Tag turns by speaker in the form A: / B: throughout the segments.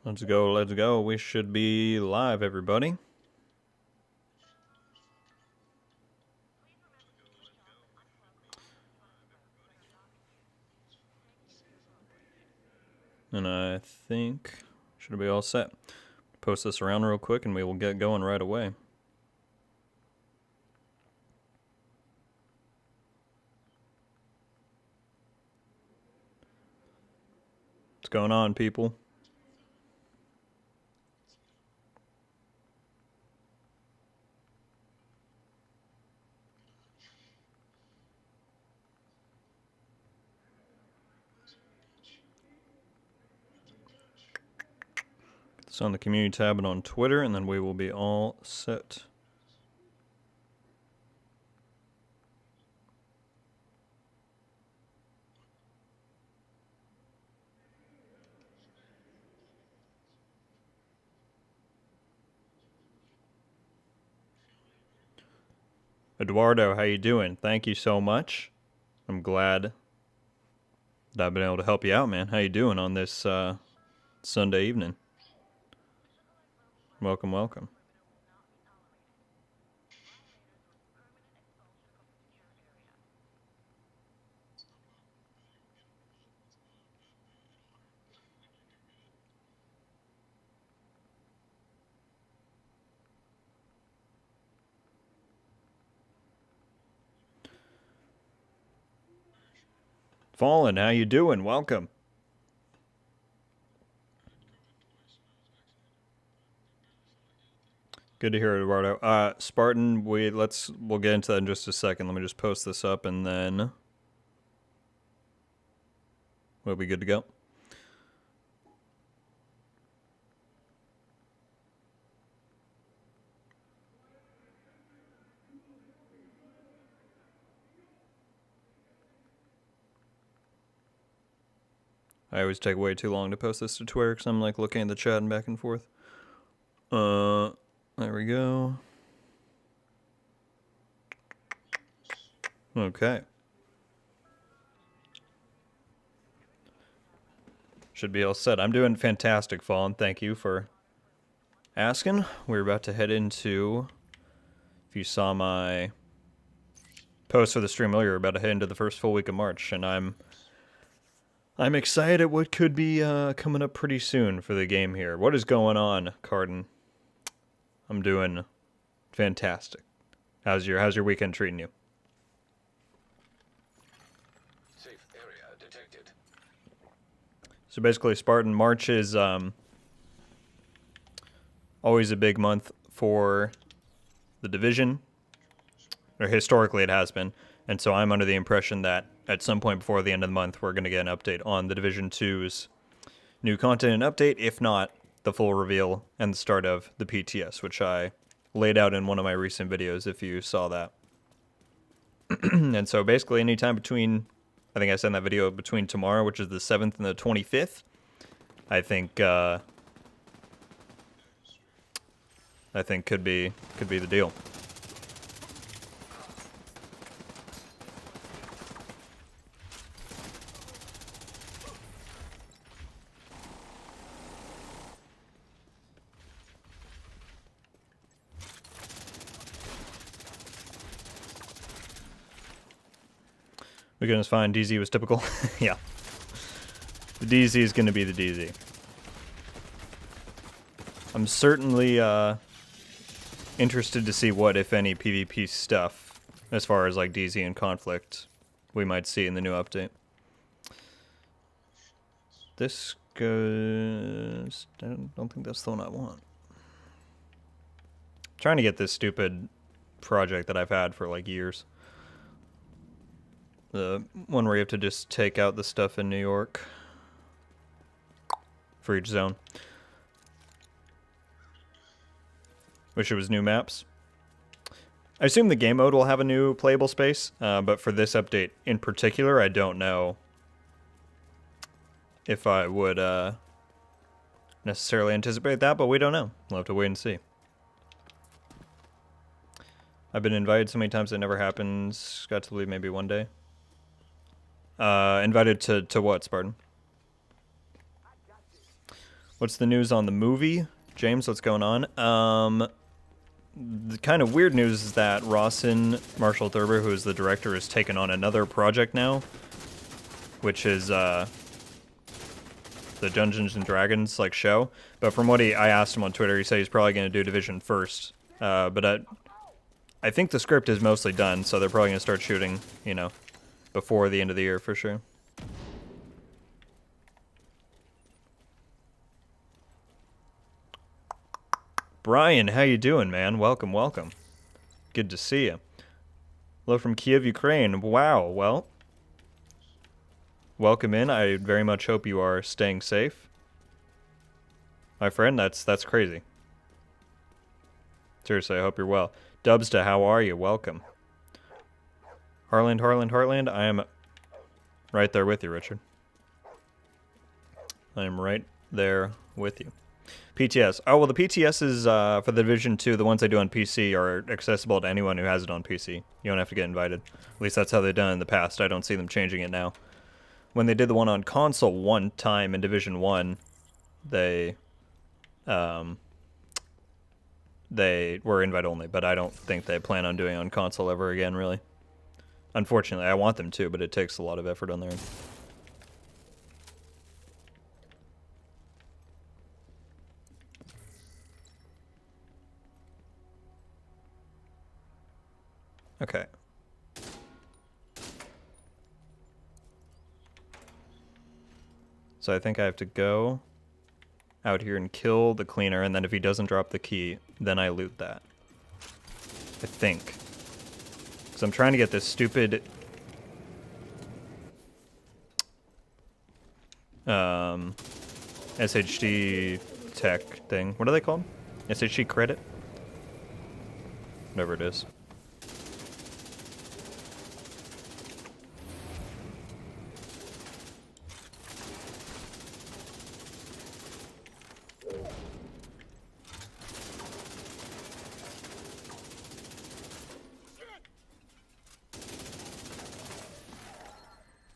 A: Let's go, let's go. We should be live, everybody. And I think should be all set. Post this around real quick and we will get going right away. What's going on, people? Get this on the community tab and on Twitter, and then we will be all set. Eduardo, how you doing? Thank you so much. I'm glad that I've been able to help you out, man. How you doing on this Sunday evening? Welcome, welcome. Fallen, how you doing? Welcome. Good to hear it, Eduardo. Spartan, we'll get into that in just a second. Let me just post this up and then we'll be good to go. I always take way too long to post this to Twitter because I'm like looking at the chat and back and forth. There we go. Okay. Should be all set. I'm doing fantastic, Fallen. Thank you for asking. We're about to head into, if you saw my post for the stream earlier, we're about to head into the first full week of March, and I'm excited at what could be coming up pretty soon for the game here. What is going on, Carden? I'm doing fantastic. How's your weekend treating you?
B: Safe area detected.
A: So basically, Spartan, March is always a big month for the Division, or historically it has been, and so I'm under the impression that at some point before the end of the month, we're going to get an update on the Division 2's new content and update, if not the full reveal and the start of the PTS, which I laid out in one of my recent videos, if you saw that. And so basically anytime between, I think I said in that video, between tomorrow, which is the 7th and the 25th, I think could be the deal. Weekend was fine. DZ was typical. Yeah. The DZ is going to be the DZ. I'm certainly interested to see what, if any, PvP stuff, as far as like DZ and conflict, we might see in the new update. This goes... I don't think that's the one I want. I'm trying to get this stupid project that I've had for like years. The one where you have to just take out the stuff in New York for each zone. Wish it was new maps. I assume the game mode will have a new playable space, but for this update in particular, I don't know if I would necessarily anticipate that, but we don't know. We'll have to wait and see. I've been invited so many times it never happens. Got to believe maybe one day. Invited to what, Spartan? What's the news on the movie? James, what's going on? The kind of weird news is that Rawson Marshall Thurber, who is the director, has taken on another project now, which is the Dungeons and Dragons like show. But from what I asked him on Twitter, he said he's probably going to do Division first. But I think the script is mostly done, so they're probably going to start shooting, you know, before the end of the year for sure. Brian, how you doing, man? Welcome, welcome. Good to see you. Hello from Kiev, Ukraine. Wow, well, welcome in. I very much hope you are staying safe. My friend, that's crazy. Seriously, I hope you're well. Dubsta, how are you? Welcome. Heartland, Heartland, Heartland. I am right there with you, Richard. I am right there with you. PTS. Oh, well, the PTSs for the Division 2, the ones I do on PC, are accessible to anyone who has it on PC. You don't have to get invited. At least that's how they've done it in the past. I don't see them changing it now. When they did the one on console one time in Division 1, they were invite only, but I don't think they plan on doing it on console ever again, really. Unfortunately, I want them to, but it takes a lot of effort on their end. Okay. So I think I have to go out here and kill the cleaner, and then if he doesn't drop the key, then I loot that. I think. Because I'm trying to get this stupid SHD tech thing. What are they called? SHD credit? Whatever it is.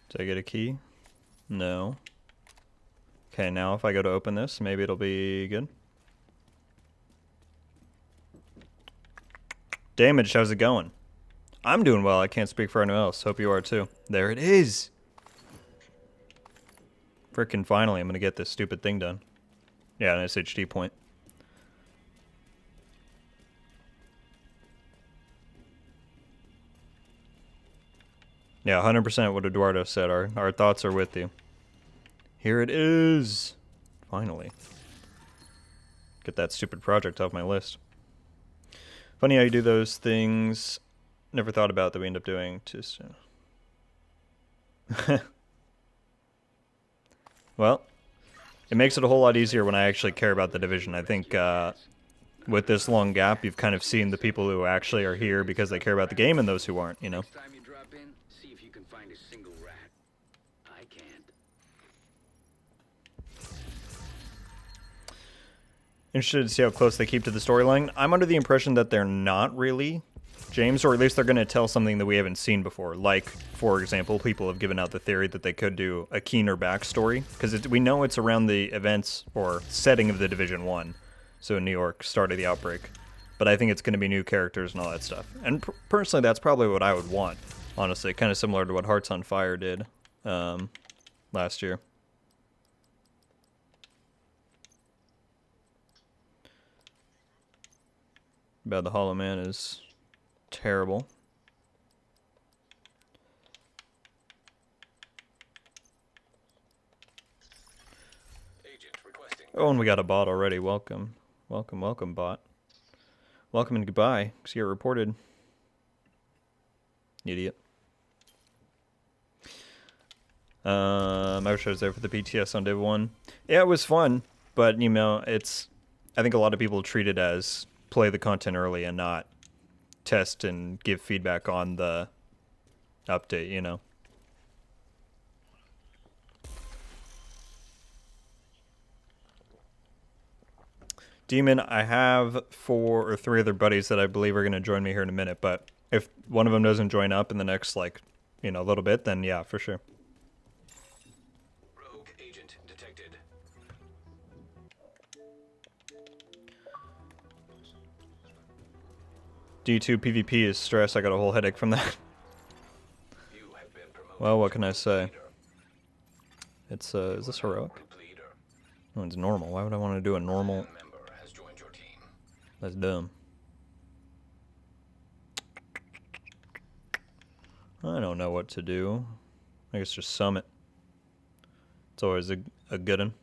A: Did I get a key? No. Okay, now if I go to open this, maybe it'll be good. Damaged, how's it going? I'm doing well, I can't speak for anyone else. Hope you are too. There it is! Frickin' finally, I'm gonna get this stupid thing done. Yeah, an SHD point. Yeah, 100% what Eduardo said. Our thoughts are with you. Here it is! Finally. Get that stupid project off my list. Funny how you do those things. Never thought about that we end up doing too soon. Well, it makes it a whole lot easier when I actually care about the Division. I think with this long gap, you've kind of seen the people who actually are here because they care about the game and those who aren't, you know? Interested to see how close they keep to the storyline. I'm under the impression that they're not really, James, or at least they're going to tell something that we haven't seen before. Like, for example, people have given out the theory that they could do a Keener backstory, because we know it's around the events or setting of the Division 1, so in New York, start of the outbreak. But I think it's going to be new characters and all that stuff. And personally, that's probably what I would want, honestly. Kind of similar to what Hearts on Fire did last year. Bad the Hollow Man is terrible. Oh, and we got a bot already. Welcome. Welcome, welcome, bot. Welcome and goodbye. See you reported. Idiot. I wish I was there for the PTS on Div 1. Yeah, it was fun, but, you know, I think a lot of people treat it as play the content early and not test and give feedback on the update, you know. Demon, I have 4 or 3 other buddies that I believe are going to join me here in a minute, but if one of them doesn't join up in the next, like, you know, little bit, then yeah, for sure.
B: Rogue agent detected.
A: D2 PvP is stress. I got a whole headache from that.
B: You have been promoted
A: Well, what
B: to
A: can I
B: group
A: say?
B: leader.
A: It's, is this heroic?
B: Group leader.
A: Oh, it's normal. Why would I want to do a normal?
B: Clan member has joined your team.
A: That's dumb. I don't know what to do. I guess just summit. It's always a good one.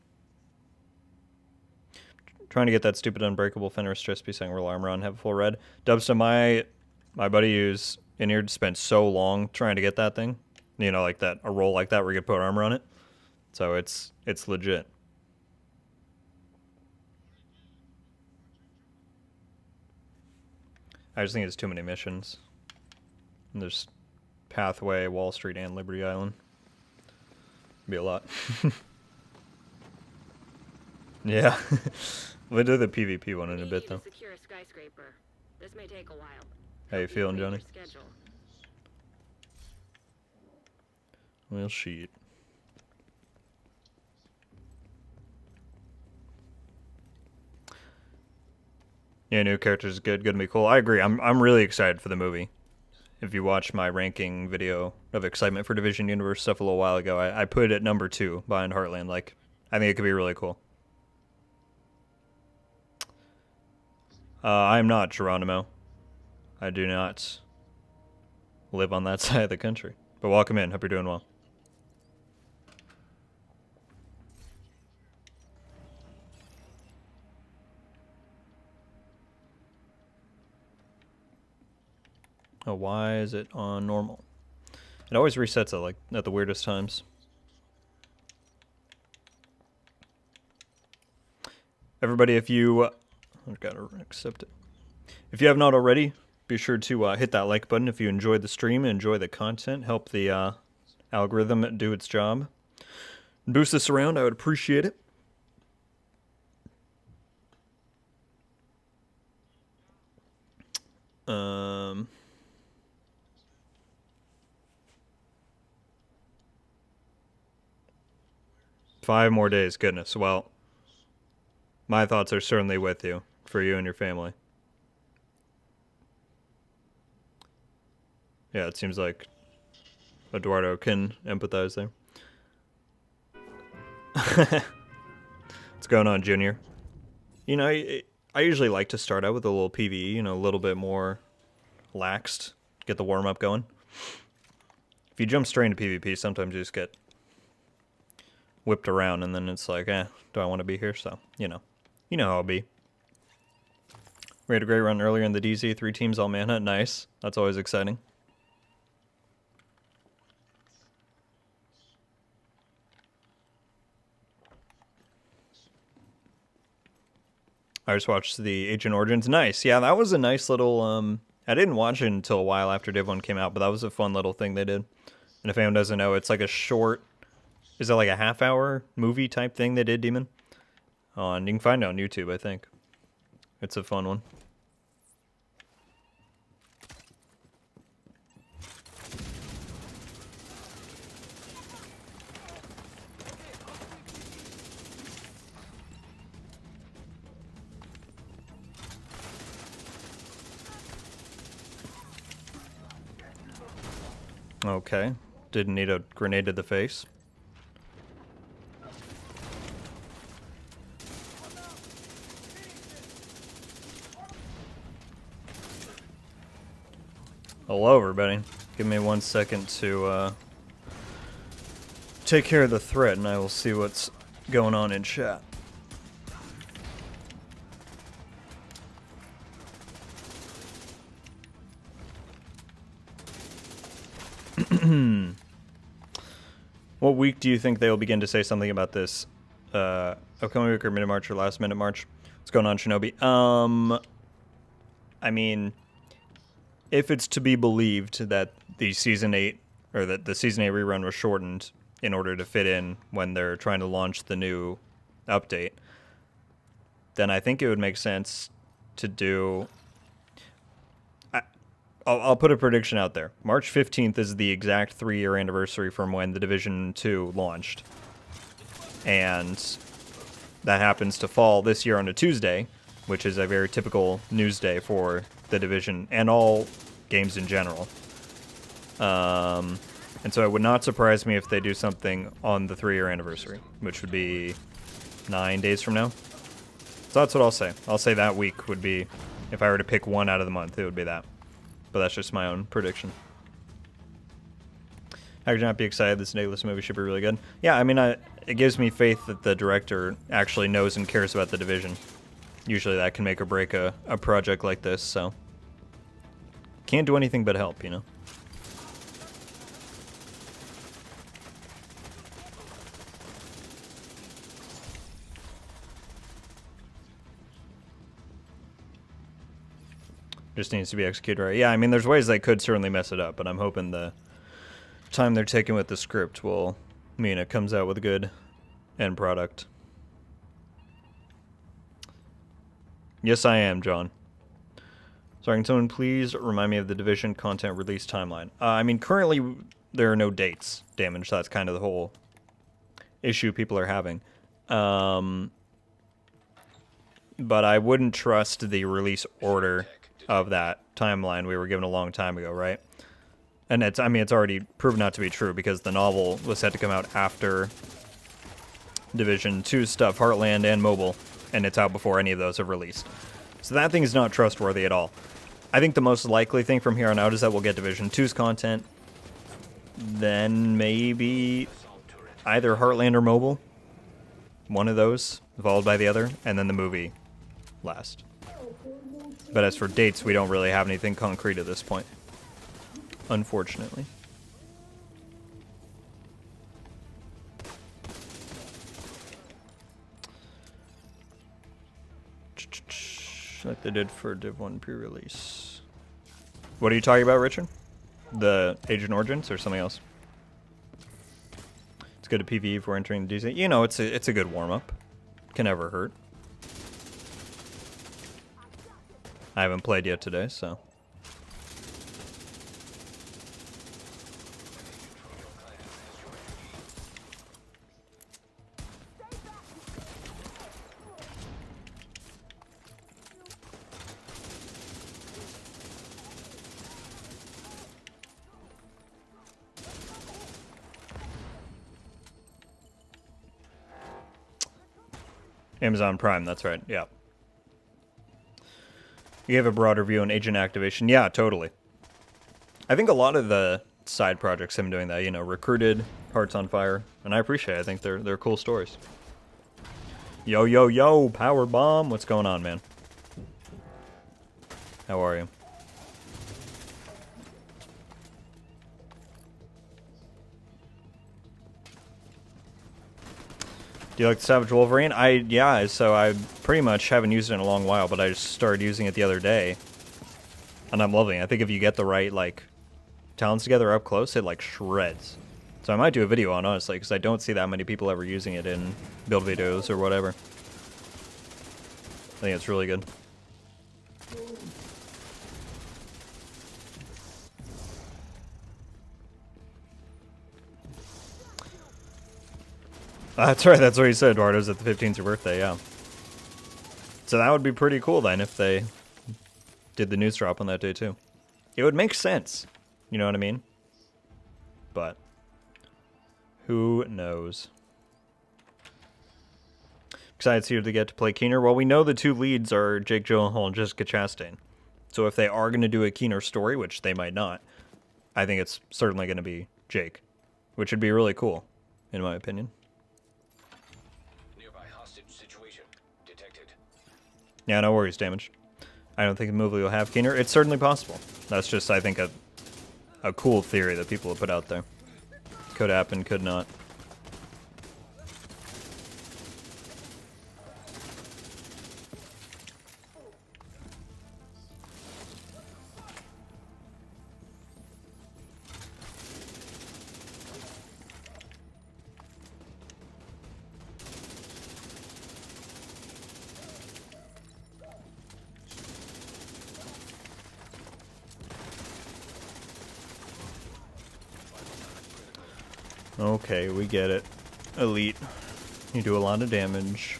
A: Trying to get that stupid unbreakable Fenris stress piece roll armor on, have a full red. Dubsta, my buddy who's in here spent so long trying to get that thing. You know, like that, a roll like that where you could put armor on it. So it's legit. I just think it's too many missions. And there's Pathway, Wall Street, and Liberty Island. Be a lot. Yeah. We'll do the PvP one in a bit, though.
C: Secure a skyscraper. This may take a while.
A: How you feeling,
C: Read your
A: Johnny?
C: schedule.
A: Well, shit. Yeah, new characters is good. Gonna be cool. I agree. I'm really excited for the movie. If you watch my ranking video of excitement for Division Universe stuff a little while ago, I put it at number 2 behind Heartland. Like, I think it could be really cool. I'm not Geronimo. I do not live on that side of the country. But welcome in. Hope you're doing well. Oh, why is it on normal? It always resets it like at the weirdest times. Everybody, if you I've got to accept it. If you have not already, be sure to hit that like button if you enjoyed the stream, enjoy the content, help the algorithm do its job. Boost this around, I would appreciate it. Five more days, goodness. Well, my thoughts are certainly with you, for you and your family. Yeah, it seems like Eduardo can empathize there. What's going on, Junior? You know, I usually like to start out with a little PvE, you know, a little bit more laxed, get the warm-up going. If you jump straight into PvP, sometimes you just get whipped around, and then it's like, do I want to be here? So, you know how I'll be. We had a great run earlier in the DZ, 3 teams all manhunt, nice. That's always exciting. I just watched the Agent Origins, nice. Yeah, that was a nice little, I didn't watch it until a while after Div 1 came out, but that was a fun little thing they did. And if anyone doesn't know, it's like a short, is it like a half-hour movie type thing they did, Demon? And you can find it on YouTube, I think. It's a fun one. Okay. Didn't need a grenade to the face. Hello, everybody. Give me 1 second to take care of the threat, and I will see what's going on in chat. What week do you think they'll begin to say something about this? Upcoming week or mid-March or last minute March? What's going on, Shinobi? I mean, if it's to be believed that the Season 8, or that the Season 8 rerun was shortened in order to fit in when they're trying to launch the new update, then I think it would make sense to do... I'll put a prediction out there. March 15th is the exact 3-year anniversary from when the Division 2 launched. And that happens to fall this year on a Tuesday, which is a very typical news day for the Division and all games in general. And so it would not surprise me if they do something on the 3-year anniversary, which would be 9 days from now. So that's what I'll say. I'll say that week would be, if I were to pick one out of the month, it would be that. But that's just my own prediction. How could you not be excited? This Nicholas movie should be really good. Yeah, I mean, it gives me faith that the director actually knows and cares about the Division. Usually that can make or break a project like this, so... Can't do anything but help, you know? Just needs to be executed right. Yeah, I mean, there's ways they could certainly mess it up, but I'm hoping the time they're taking with the script will mean it comes out with a good end product. Yes, I am, John. Sorry, can someone please remind me of the Division content release timeline? I mean, currently there are no dates, Damage. That's kind of the whole issue people are having. But I wouldn't trust the release order of that timeline we were given a long time ago, right? And it's already proven not to be true because the novel was set to come out after Division 2 stuff, Heartland and mobile, and it's out before any of those have released. So that thing is not trustworthy at all. I think the most likely thing from here on out is that we'll get Division 2's content, then maybe either Heartland or mobile, one of those, followed by the other, and then the movie last. But as for dates, we don't really have anything concrete at this point, unfortunately. Like they did for Div 1 pre-release. What are you talking about, Richard? The Agent Origins or something else? It's good to PvE if we're entering the DZ. You know, it's a good warm-up. Can never hurt. I haven't played yet today, so... Amazon Prime, that's right, yeah. You gave a broader view on agent activation. Yeah, totally. I think a lot of the side projects have been doing that, you know, Recruited, Hearts on Fire, and I appreciate it. I think they're cool stories. Yo, yo, yo, Power Bomb. What's going on, man? How are you? Do you like the Savage Wolverine? Yeah, so I pretty much haven't used it in a long while, but I just started using it the other day. And I'm loving it. I think if you get the right, like, talents together up close, it, like, shreds. So I might do a video on, honestly, because I don't see that many people ever using it in build videos or whatever. I think it's really good. That's right, that's what you said, Eduardo's at the 15th your birthday, yeah. So that would be pretty cool then if they did the news drop on that day too. It would make sense, you know what I mean? But who knows? Excited to get to play Keener. Well, we know the two leads are Jake Gyllenhaal and Jessica Chastain. So if they are going to do a Keener story, which they might not, I think it's certainly going to be Jake, which would be really cool, in my opinion. Yeah, no worries, Damage. I don't think the movie will have Keener. It's certainly possible. That's just, I think, a cool theory that people have put out there. Could happen, could not. Okay, we get it. Elite. You do a lot of damage.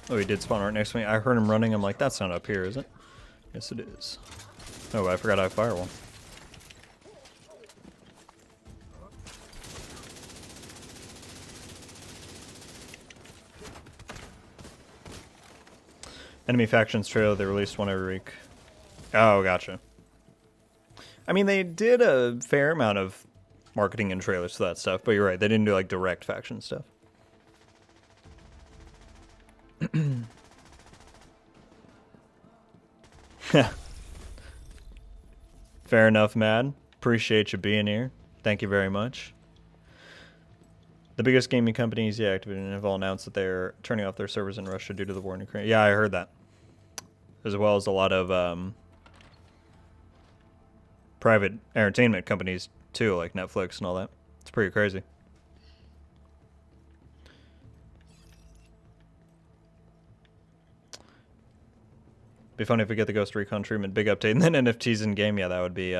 A: Oh, he did spawn right next to me. I heard him running. I'm like, that's not up here, is it? Yes, it is. Oh, I forgot I have firewall. Enemy factions trailer, they released one every week. Oh, gotcha. I mean, they did a fair amount of marketing and trailers for that stuff, but you're right, they didn't do like direct faction stuff. Fair enough, Mad. Appreciate you being here. Thank you very much. The biggest gaming companies, yeah, Activision, have all announced that they're turning off their servers in Russia due to the war in Ukraine. Yeah, I heard that. As well as a lot of private entertainment companies, too, like Netflix and all that. It's pretty crazy. Be funny if we get the Ghost Recon treatment, big update, and then NFTs in game. Yeah, that would be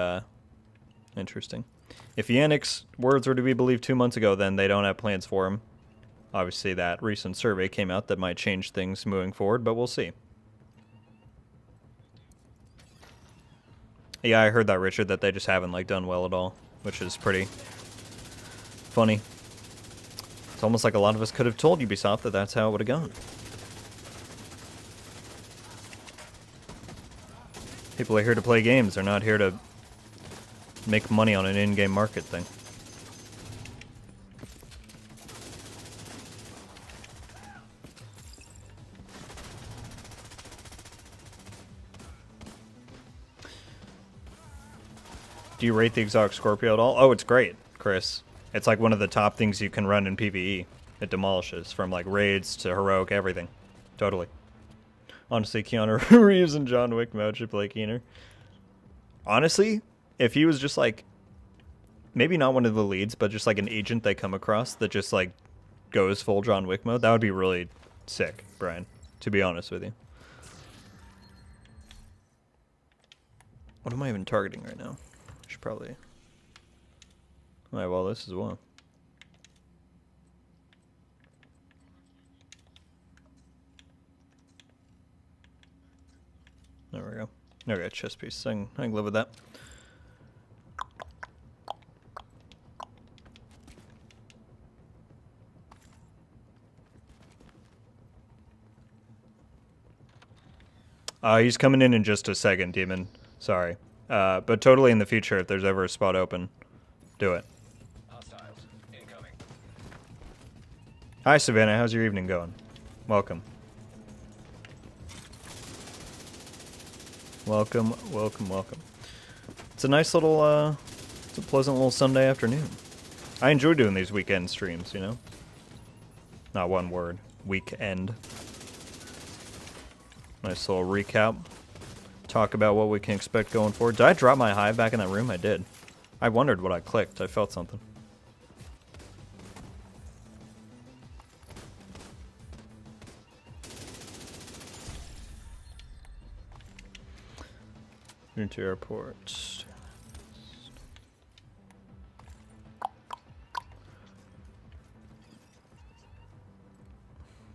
A: interesting. If Yannick's words were to be believed 2 months ago, then they don't have plans for him. Obviously, that recent survey came out that might change things moving forward, but we'll see. Yeah, I heard that, Richard, that they just haven't like done well at all, which is pretty funny. It's almost like a lot of us could have told Ubisoft that that's how it would have gone. People are here to play games. They're not here to make money on an in-game market thing. Do you rate the exotic Scorpio at all? Oh, it's great, Chris. It's like one of the top things you can run in PvE. It demolishes from like raids to heroic, everything. Totally. Honestly, Keanu Reeves and John Wick mode should play Keener. Honestly, if he was just like, maybe not one of the leads, but just like an agent they come across that just like goes full John Wick mode, that would be really sick, Brian, to be honest with you. What am I even targeting right now? I should probably... Alright, well, this as well. There we go. Okay, chest piece. I can live with that. He's coming in just a second, Demon. Sorry. But totally in the future, if there's ever a spot open, do it.
B: Hostiles incoming.
A: Hi, Savannah. How's your evening going? Welcome. Welcome, welcome, welcome. It's a nice little, it's a pleasant little Sunday afternoon. I enjoy doing these weekend streams, you know? Not one word. Weekend. Nice little recap. Talk about what we can expect going forward. Did I drop my hive back in that room? I did. I wondered what I clicked. I felt something. Into airport.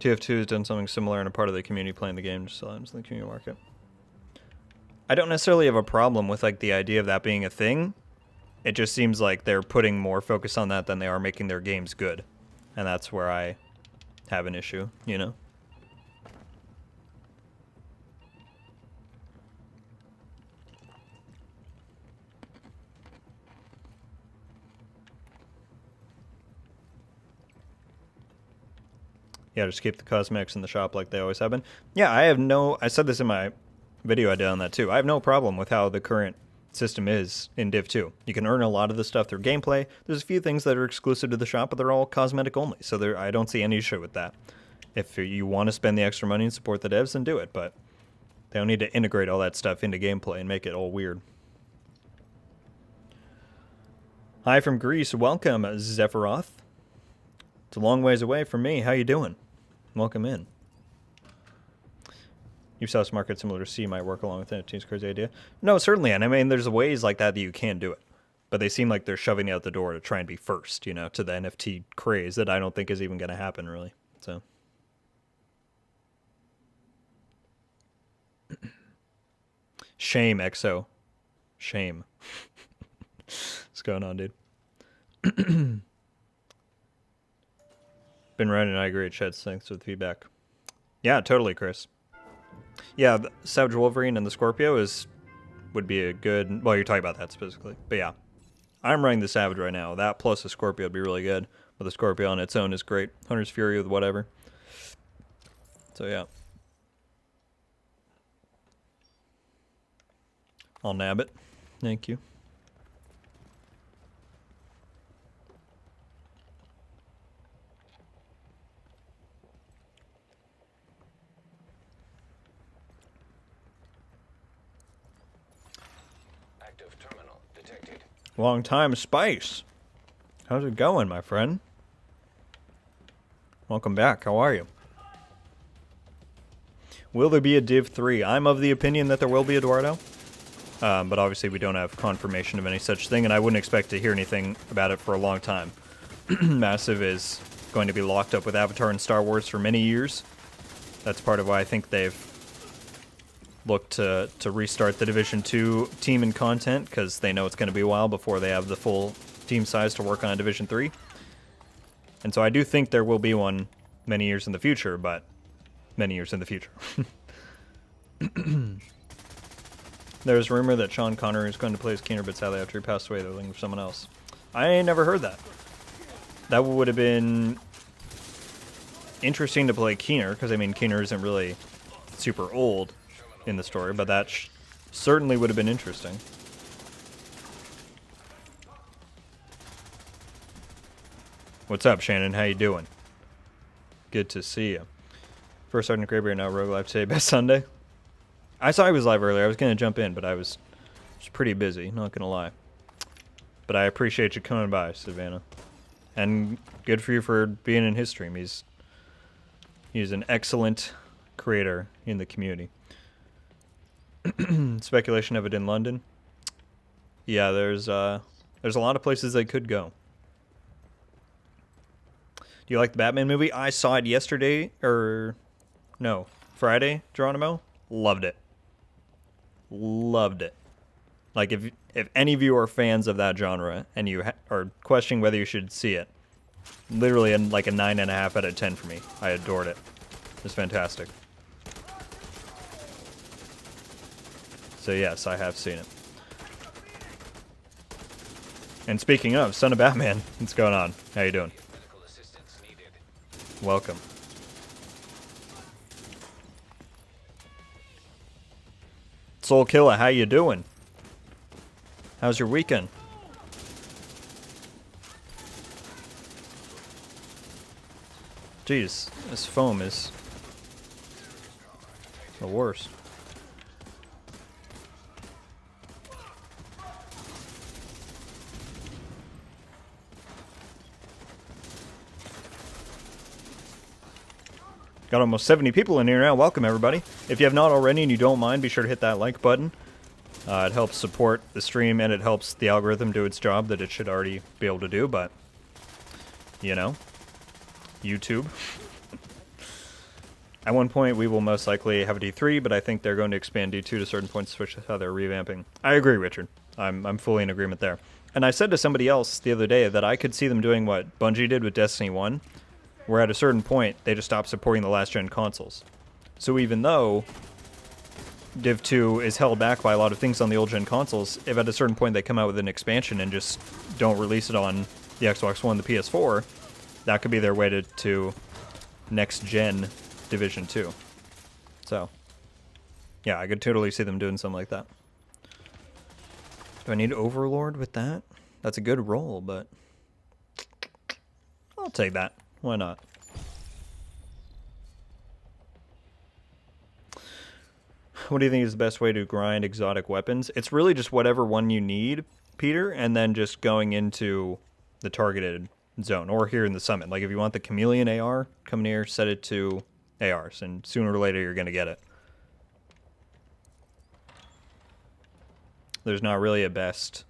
A: TF2 has done something similar in a part of the community playing the game, just sometimes in the community market. I don't necessarily have a problem with like the idea of that being a thing. It just seems like they're putting more focus on that than they are making their games good. And that's where I have an issue, you know? Yeah, just keep the cosmetics in the shop like they always have been. Yeah, I said this in my video I did on that too. I have no problem with how the current system is in Div 2. You can earn a lot of the stuff through gameplay. There's a few things that are exclusive to the shop, but they're all cosmetic only. So I don't see any issue with that. If you want to spend the extra money and support the devs, then do it. But they don't need to integrate all that stuff into gameplay and make it all weird. Hi from Greece. Welcome, Zephyroth. It's a long ways away from me. How you doing? Welcome in. Ubisoft's market similar to C might work along with it. It's a crazy idea. No, certainly. And I mean, there's ways like that you can do it. But they seem like they're shoving it out the door to try and be first, you know, to the NFT craze that I don't think is even going to happen, really. So. Shame, XO. Shame. What's going on, dude? Been running, I agree. Sheds, thanks for the feedback. Yeah, totally, Chris. Yeah, the Savage Wolverine and the Scorpio would be a good... Well, you're talking about that specifically. But yeah, I'm running the Savage right now. That plus the Scorpio would be really good. But the Scorpio on its own is great. Hunter's Fury with whatever. So yeah. I'll nab it. Thank you.
B: Active terminal detected.
A: Long time, Spice. How's it going, my friend? Welcome back. How are you? Will there be a Div 3? I'm of the opinion that there will be, Eduardo. But obviously we don't have confirmation of any such thing, and I wouldn't expect to hear anything about it for a long time. Massive is going to be locked up with Avatar and Star Wars for many years. That's part of why I think they've looked to restart the Division 2 team and content, because they know it's going to be a while before they have the full team size to work on a Division 3. And so I do think there will be one many years in the future, but many years in the future. There's rumor that Sean Connery is going to play as Keener, but sadly after he passed away, they're looking for someone else. I ain't never heard that. That would have been interesting to play Keener, because I mean Keener isn't really super old in the story, but that certainly would have been interesting. What's up, Shannon? How you doing? Good to see you. First Sergeant Graybeard, now Rogue Live today. Best Sunday? I saw he was live earlier. I was going to jump in, but I was pretty busy, not going to lie. But I appreciate you coming by, Savannah. And good for you for being in his stream. He's an excellent creator in the community. Speculation of it in London. Yeah, there's a lot of places they could go. Do you like the Batman movie? I saw it yesterday, or no, Friday, Geronimo. Loved it. Loved it. Like, if any of you are fans of that genre and you are questioning whether you should see it, literally like a 9.5 out of 10 for me. I adored it. It was fantastic. So yes, I have seen it. And speaking of, Son of Batman, what's going on? How you doing?
B: Medical assistance needed.
A: Welcome. Soul Killer, how you doing? How's your weekend? Jeez, this foam is the worst. Got almost 70 people in here now. Welcome, everybody. If you have not already and you don't mind, be sure to hit that like button. It helps support the stream, and it helps the algorithm do its job that it should already be able to do, but, you know, YouTube. At one point, we will most likely have a D3, but I think they're going to expand D2 to certain points, which is how they're revamping. I agree, Richard. I'm fully in agreement there. And I said to somebody else the other day that I could see them doing what Bungie did with Destiny 1, where at a certain point, they just stopped supporting the last-gen consoles. So even though Div 2 is held back by a lot of things on the old-gen consoles, if at a certain point they come out with an expansion and just don't release it on the Xbox One, the PS4, that could be their way to next-gen Division 2. So, yeah, I could totally see them doing something like that. Do I need Overlord with that? That's a good roll, but I'll take that. Why not? What do you think is the best way to grind exotic weapons? It's really just whatever one you need, Peter, and then just going into the targeted zone, or here in the summit. Like, if you want the Chameleon AR, come near, set it to ARs, and sooner or later you're going to get it. There's not really a best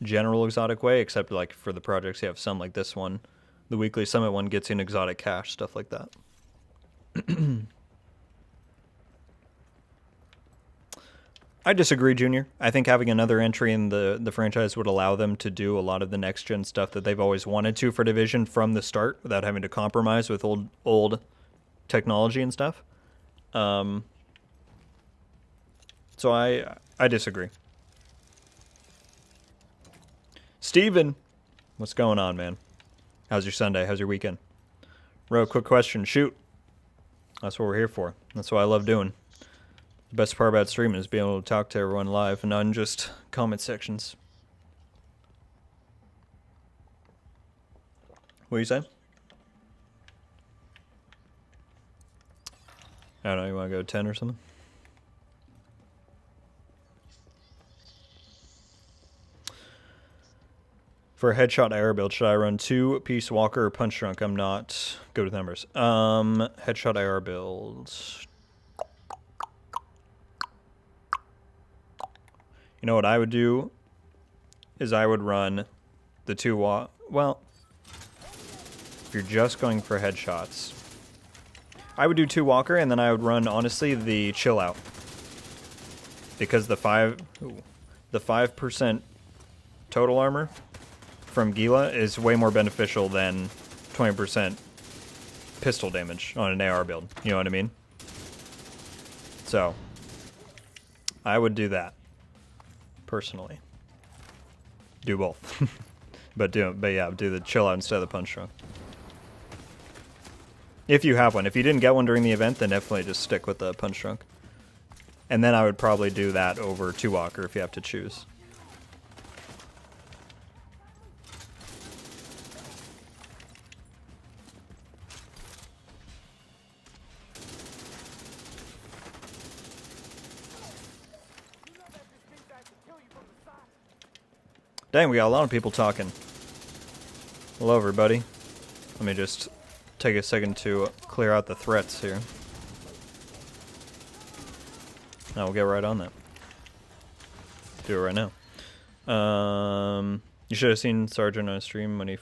A: general exotic way, except like for the projects you have some like this one. The weekly summit one gets you an exotic cache, stuff like that. I disagree, Junior. I think having another entry in the franchise would allow them to do a lot of the next gen stuff that they've always wanted to for Division from the start without having to compromise with old technology and stuff. So I disagree. Steven, what's going on, man? How's your Sunday? How's your weekend? Real quick question. Shoot. That's what we're here for. That's what I love doing. The best part about streaming is being able to talk to everyone live and not in just comment sections. What do you say? I don't know, you want to go 10 or something? For a headshot AR build, should I run 2-piece walker or punch drunk? I'm not good with numbers. Headshot AR builds. You know what I would do is I would run the well, if you're just going for headshots, I would do 2 walker and then I would run, honestly, the chill out. Because the 5% total armor from Gila is way more beneficial than 20% pistol damage on an AR build. You know what I mean? So, I would do that. Personally. Do both. but yeah, do the chill out instead of the punch drunk. If you have one. If you didn't get one during the event, then definitely just stick with the punch drunk. And then I would probably do that over 2 walker if you have to choose. Dang, we got a lot of people talking. Hello, everybody. Let me just take a second to clear out the threats here. Now we'll get right on that. Do it right now. You should have seen Sergeant on stream when he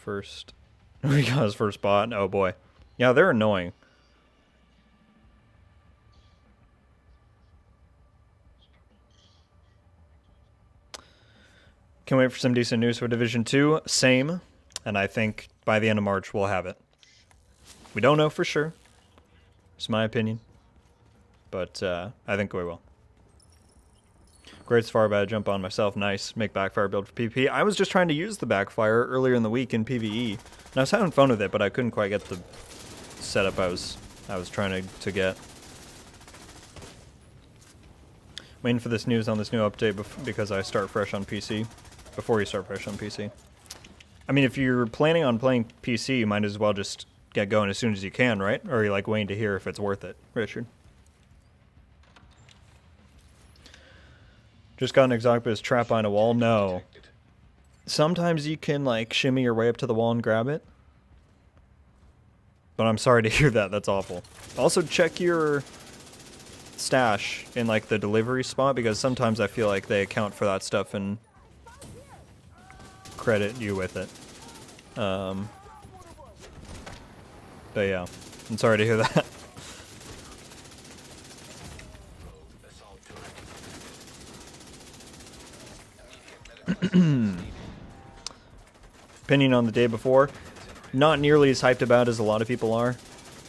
A: got his first bot. Oh boy. Yeah, they're annoying. Can't wait for some decent news for Division 2. Same. And I think by the end of March we'll have it. We don't know for sure. It's my opinion. But I think we will. Great so far, but I jump on myself. Nice. Make backfire build for PvP. I was just trying to use the backfire earlier in the week in PvE. And I was having fun with it, but I couldn't quite get the setup I was trying to get. Waiting for this news on this new update because I start fresh on PC. Before you start fresh on PC. I mean, if you're planning on playing PC, you might as well just get going as soon as you can, right? Or are you like waiting to hear if it's worth it, Richard? Just got an exotic but is trapped behind a wall? No. Sometimes you can like shimmy your way up to the wall and grab it. But I'm sorry to hear that. That's awful. Also, check your stash in like the delivery spot because sometimes I feel like they account for that stuff and credit you with it. But yeah, I'm sorry to hear that. Opinion on the day before, not nearly as hyped about as a lot of people are.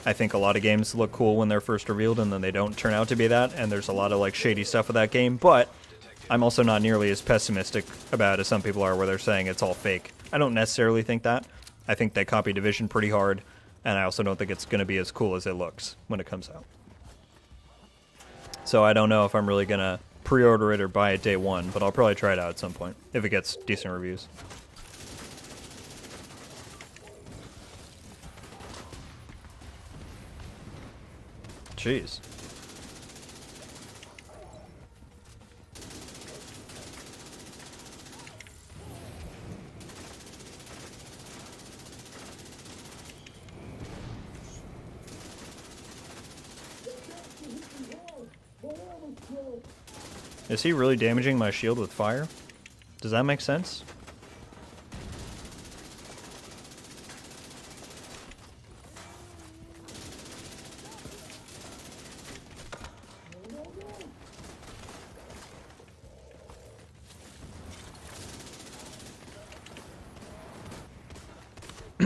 A: I think a lot of games look cool when they're first revealed and then they don't turn out to be that, and there's a lot of like shady stuff with that game, but I'm also not nearly as pessimistic about it as some people are where they're saying it's all fake. I don't necessarily think that. I think they copy Division pretty hard, and I also don't think it's going to be as cool as it looks when it comes out. So I don't know if I'm really going to pre-order it or buy it day one, but I'll probably try it out at some point if it gets decent reviews. Jeez. Is he really damaging my shield with fire? Does that make sense?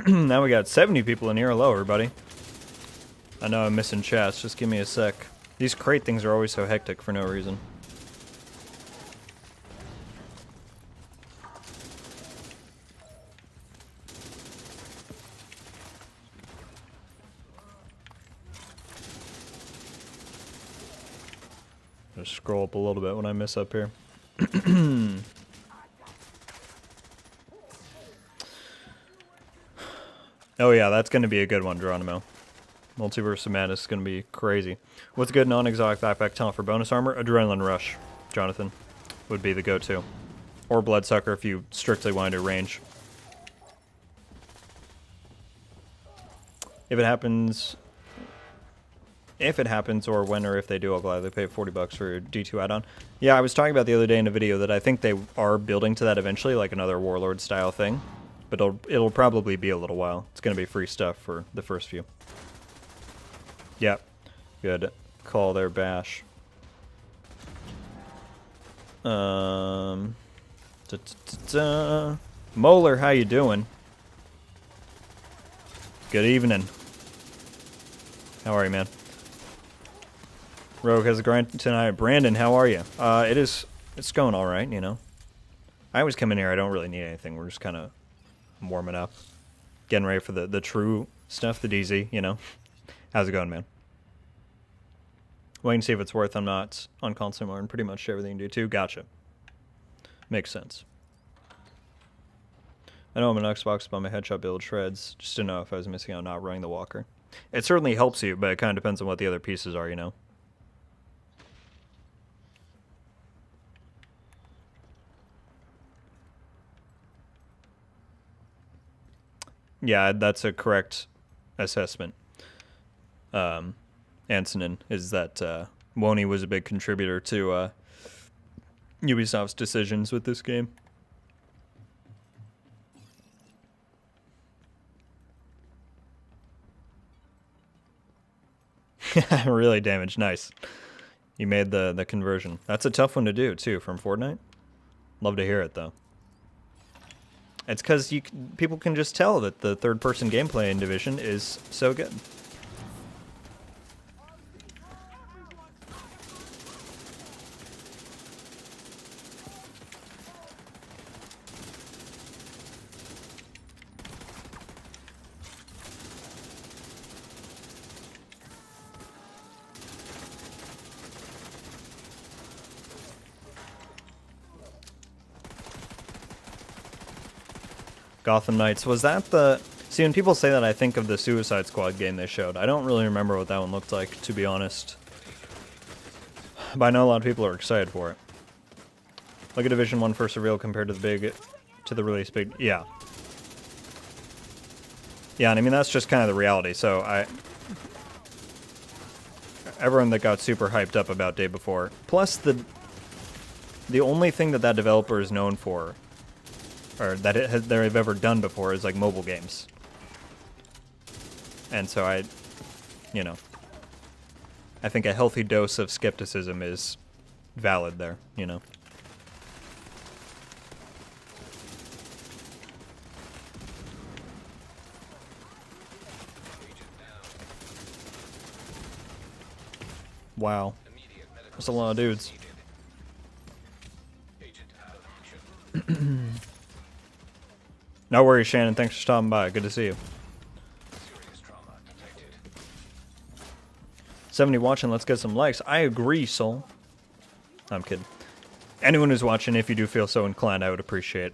A: Now we got 70 people in here. Hello, everybody. I know I'm missing chats. Just give me a sec. These crate things are always so hectic for no reason. Just scroll up a little bit when I miss up here. Oh yeah, that's going to be a good one, Geronimo. Multiverse of Madness is going to be crazy. What's good non-exotic backpack talent for bonus armor? Adrenaline Rush, Jonathan, would be the go-to. Or Bloodsucker if you strictly want to range. If it happens, or when or if they do, I'll gladly pay $40 for a D2 add-on. Yeah, I was talking about the other day in a video that I think they are building to that eventually, like another Warlord style thing. But it'll probably be a little while. It's going to be free stuff for the first few. Yep. Good call there, Bash. Molar, how you doing? Good evening. How are you, man? Rogue has a grind tonight. Brandon, how are you? It's going all right, you know. I always come in here. I don't really need anything. We're just kind of warming up, getting ready for the true stuff, the DZ, you know. How's it going, man? Wait and see if it's worth. I'm not on console anymore and pretty much everything you do too. Gotcha. Makes sense. I know I'm an Xbox, but my headshot build shreds. Just to know if I was missing out not running the walker. It certainly helps you, but it kind of depends on what the other pieces are, you know. Yeah, that's a correct assessment. Ansonin, is that Woney was a big contributor to Ubisoft's decisions with this game. Really damaged. Nice. You made the conversion. That's a tough one to do, too, from Fortnite. Love to hear it, though. It's because people can just tell that the third-person gameplay in Division is so good. Gotham Knights, was that the... See, when people say that, I think of the Suicide Squad game they showed. I don't really remember what that one looked like, to be honest. But I know a lot of people are excited for it. Look at Division 1 first reveal compared to the release big... Yeah. Yeah, and I mean, that's just kind of the reality, so everyone that got super hyped up about day before. Plus, the only thing that developer is known for, or that they've ever done before, is like mobile games. And so I think a healthy dose of skepticism is valid there, you know. Wow. That's a lot of dudes. No worries, Shannon. Thanks for stopping by. Good to see you. 70 watching. Let's get some likes. I agree, Soul. I'm kidding. Anyone who's watching, if you do feel so inclined, I would appreciate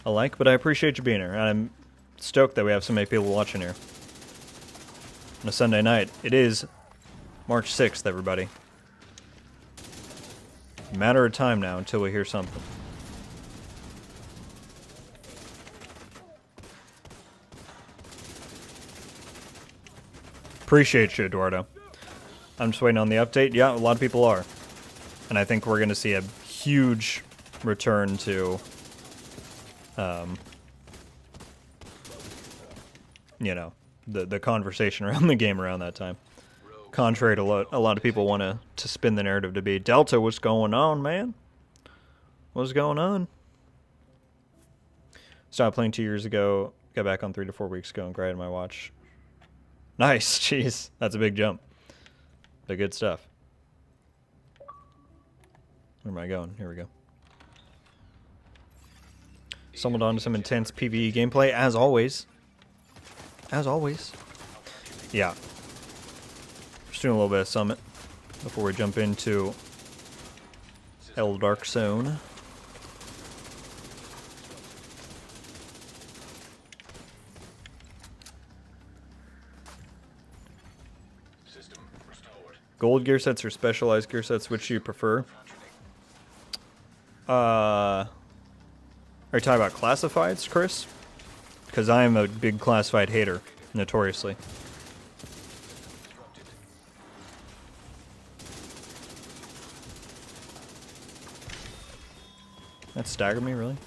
A: a like. But I appreciate you being here. And I'm stoked that we have so many people watching here on a Sunday night. It is March 6th, everybody. Matter of time now until we hear something. Appreciate you, Eduardo. I'm just waiting on the update. Yeah, a lot of people are. And I think we're going to see a huge return to, the conversation around the game around that time. Contrary to what a lot of people want to spin the narrative to be. Delta, what's going on, man? What's going on? Stopped playing 2 years ago. got back on 3 to 4 weeks ago and graded my watch. Nice, jeez, that's a big jump. But good stuff. Where am I going? Here we go. Stumbled onto some intense PvE gameplay, as always. As always. Yeah. Just doing a little bit of Summit before we jump into El Dark Zone. Gold gear sets or specialized gear sets, which do you prefer? Are you talking about classifieds, Chris? Because I am a big classified hater, notoriously. That staggered me, really?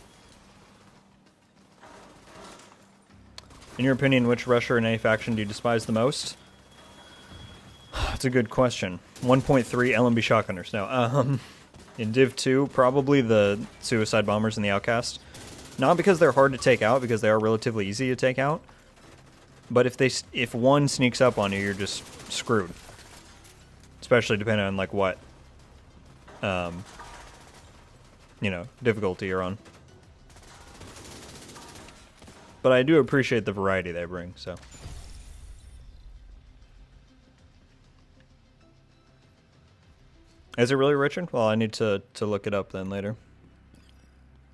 A: In your opinion, which rusher in any faction do you despise the most? That's a good question. 1.3 LMB shotgunners. No, in Div 2, probably the suicide bombers and the outcast. Not because they're hard to take out, because they are relatively easy to take out. But if one sneaks up on you, you're just screwed. Especially depending on like what, you know, difficulty you're on. But I do appreciate the variety they bring, so. Is it really Richard? Well, I need to look it up then later.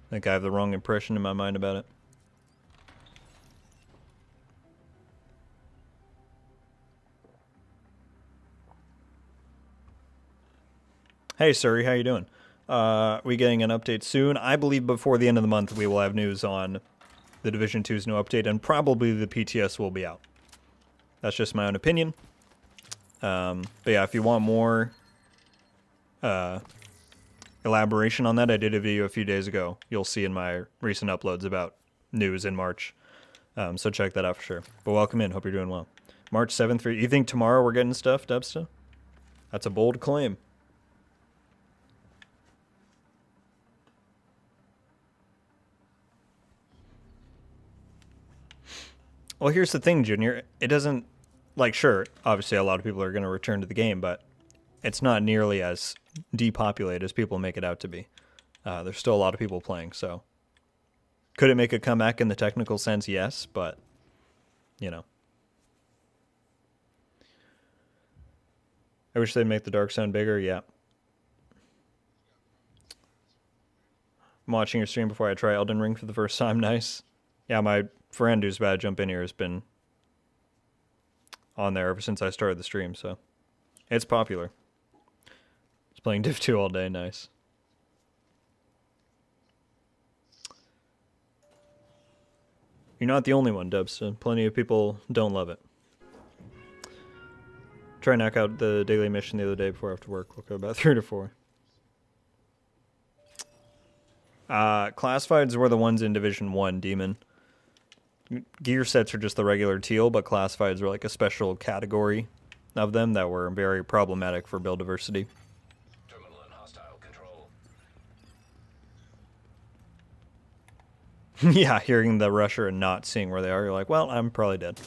A: I think I have the wrong impression in my mind about it. Hey, Suri, how you doing? We getting an update soon? I believe before the end of the month we will have news on the Division 2's new update, and probably the PTS will be out. That's just my own opinion. But yeah, if you want more elaboration on that, I did a video a few days ago. You'll see in my recent uploads about news in March. So check that out for sure. But welcome in. Hope you're doing well. March 7th. You think tomorrow we're getting stuff, Dubsta? That's a bold claim. Well, here's the thing, Junior. It doesn't, like, sure, obviously a lot of people are going to return to the game, but it's not nearly as depopulated as people make it out to be. There's still a lot of people playing, so. Could it make a comeback in the technical sense? Yes, but, you know. I wish they'd make the Dark Zone bigger, yeah. I'm watching your stream before I try Elden Ring for the first time, nice. Yeah, my friend who's about to jump in here has been on there ever since I started the stream, so. It's popular. Just playing Div 2 all day, nice. You're not the only one, Dubs. Plenty of people don't love it. Try and knock out the daily mission the other day before I have to work. We'll go about 3 to 4. Classifieds were the ones in Division 1, Demon. Gear sets are just the regular teal, but classifieds were like a special category of them that were very problematic for build diversity.
B: Terminal and hostile control.
A: Yeah, hearing the rusher and not seeing where they are, you're like, well, I'm probably dead.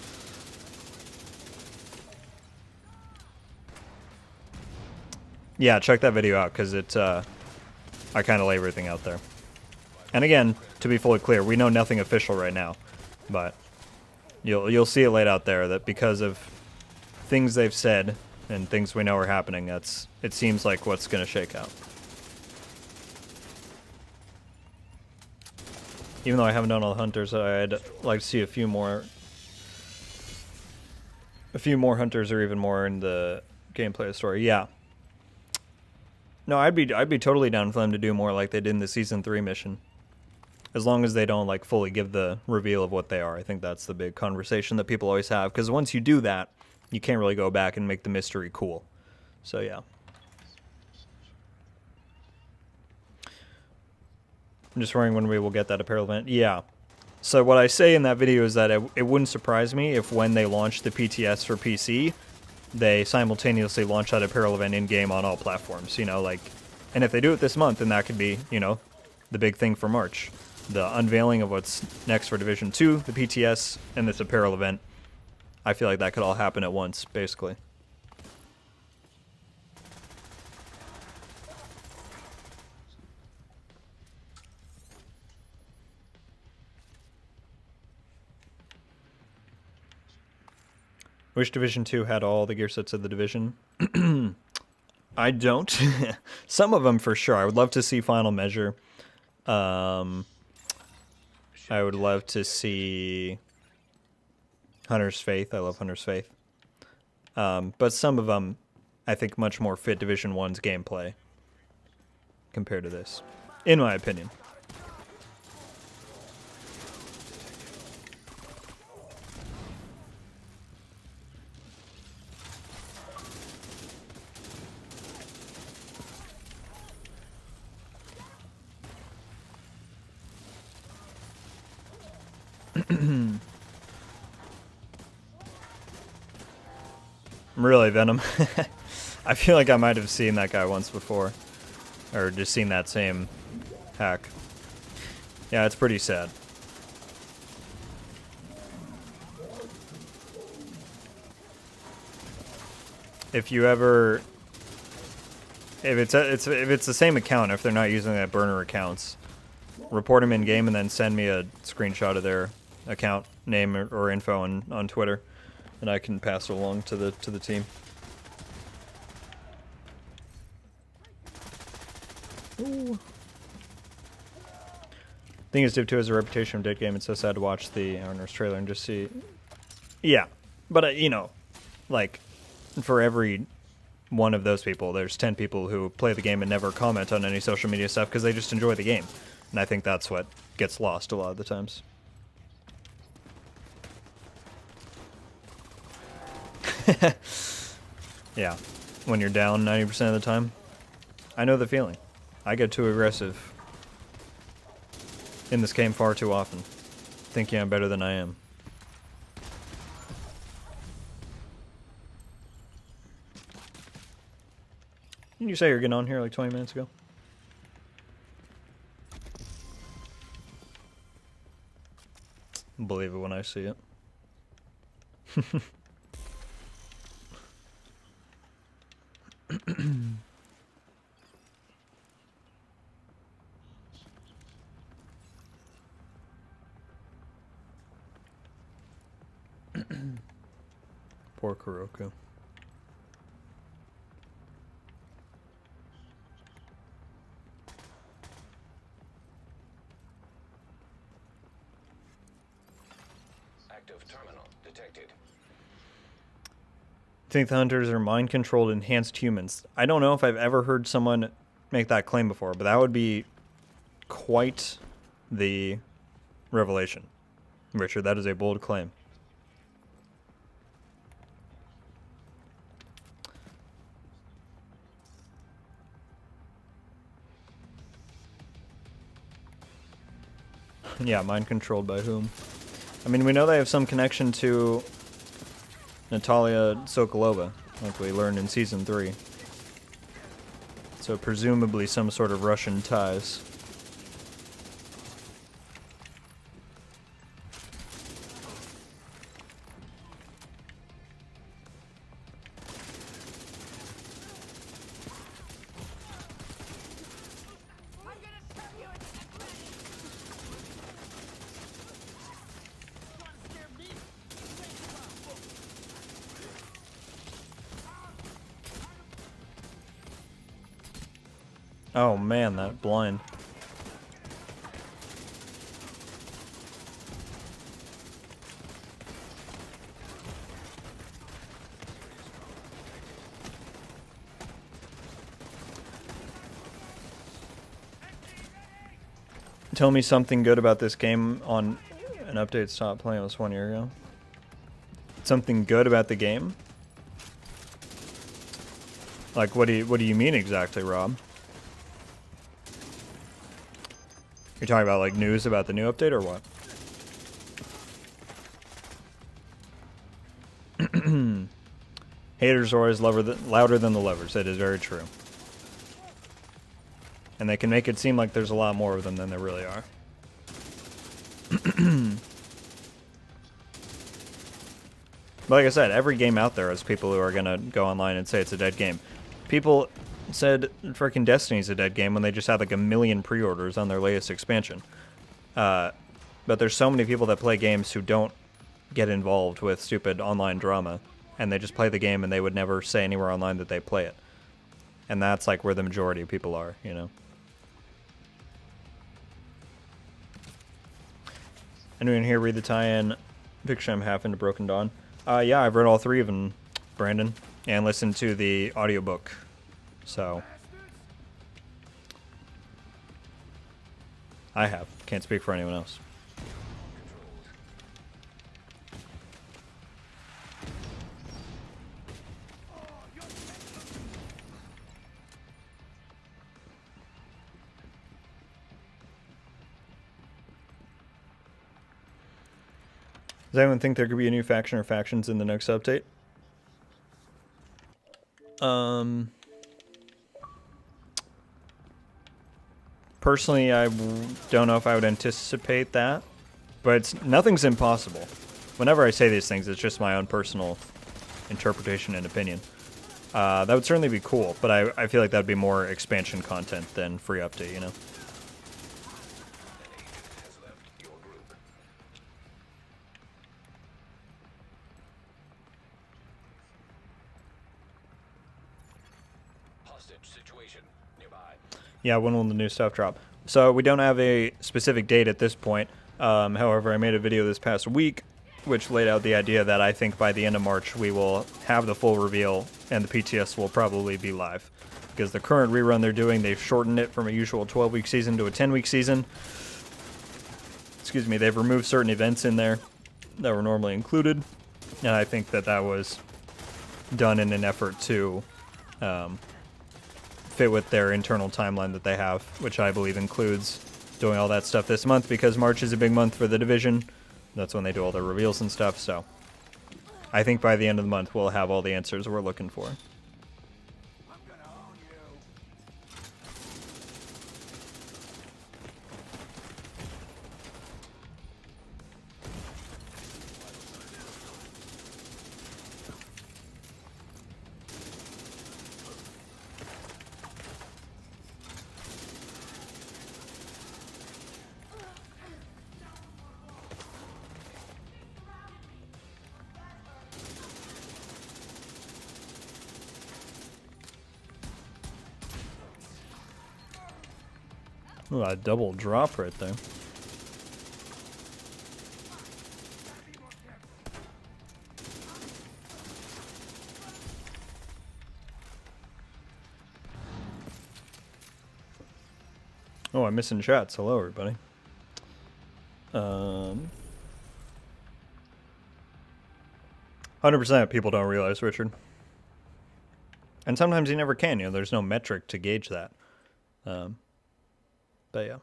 A: Yeah, check that video out, because it, I kind of lay everything out there. And again, to be fully clear, we know nothing official right now, but you'll see it laid out there that because of things they've said and things we know are happening, it seems like what's going to shake out. Even though I haven't done all the hunters, I'd like to see a few more hunters or even more in the gameplay story. Yeah. No, I'd be totally down for them to do more like they did in the Season 3 mission. As long as they don't like fully give the reveal of what they are. I think that's the big conversation that people always have. Because once you do that, you can't really go back and make the mystery cool. So yeah. I'm just wondering when we will get that apparel event. Yeah. So what I say in that video is that it wouldn't surprise me if when they launch the PTS for PC, they simultaneously launch that apparel event in-game on all platforms, you know, like, and if they do it this month, then that could be, you know, the big thing for March. the unveiling of what's next for Division 2, the PTS, and this apparel event. I feel like that could all happen at once, basically. Wish Division 2 had all the gear sets of the Division. I don't. Some of them for sure. I would love to see Final Measure. I would love to see Hunter's Faith. I love Hunter's Faith. But some of them, I think, much more fit Division 1's gameplay compared to this, in my opinion. Really, Venom? I feel like I might have seen that guy once before. Or just seen that same hack. Yeah, it's pretty sad. If you ever... If it's the same account, if they're not using that burner accounts, report them in-game and then send me a screenshot of their account name or info on Twitter, and I can pass it along to the team. Ooh. Thing is, Div 2 has a reputation of dead game. It's so sad to watch the Owner's trailer and just see. Yeah, but you know, like for every one of those people, there's 10 people who play the game and never comment on any social media stuff because they just enjoy the game, and I think that's what gets lost a lot of the times. Yeah, when you're down 90% of the time. I know the feeling. I get too aggressive in this game far too often, thinking I'm better than I am. Didn't you say you're getting on here like 20 minutes ago? Believe it when I see it. Poor Kuroko.
B: Active terminal detected.
A: Think the hunters are mind-controlled enhanced humans. I don't know if I've ever heard someone make that claim before, but that would be quite the revelation. Richard, that is a bold claim. Yeah, mind-controlled by whom? I mean, we know they have some connection to Natalia Sokolova, like we learned in Season 3. So presumably some sort of Russian ties. Oh man, that blind. Tell me something good about this game on an update. Stopped playing this 1 year ago. Something good about the game? Like, what do you mean exactly, Rob? You're talking about like news about the new update or what? Haters are always louder than the lovers. That is very true. And they can make it seem like there's a lot more of them than there really are. But like I said, every game out there has people who are gonna go online and say it's a dead game. People said freaking Destiny's a dead game when they just had like a million pre-orders on their latest expansion. But there's so many people that play games who don't get involved with stupid online drama, and they just play the game and they would never say anywhere online that they play it. And that's like where the majority of people are, you know. Anyone here read the tie-in Picture I'm Half into Broken Dawn? Yeah, I've read all 3 of them, Brandon, and listened to the audiobook. So I have. Can't speak for anyone else. Does anyone think there could be a new faction or factions in the next update? Personally, I don't know if I would anticipate that, but nothing's impossible. Whenever I say these things, it's just my own personal interpretation and opinion. That would certainly be cool, but I feel like that would be more expansion content than free update, you know? Yeah, when will the new stuff drop? So we don't have a specific date at this point. However, I made a video this past week which laid out the idea that I think by the end of March we will have the full reveal and the PTS will probably be live. Because the current rerun they're doing, they've shortened it from a usual 12-week season to a 10-week season. Excuse me, they've removed certain events in there that were normally included. And I think that that was done in an effort to fit with their internal timeline that they have, which I believe includes doing all that stuff this month because March is a big month for the division. That's when they do all their reveals and stuff, so I think by the end of the month we'll have all the answers we're looking for. Ooh, a double drop right there. Oh, I'm missing chats. Hello, everybody. 100% people don't realize, Richard. And sometimes you never can, you know, there's no metric to gauge that. But yeah.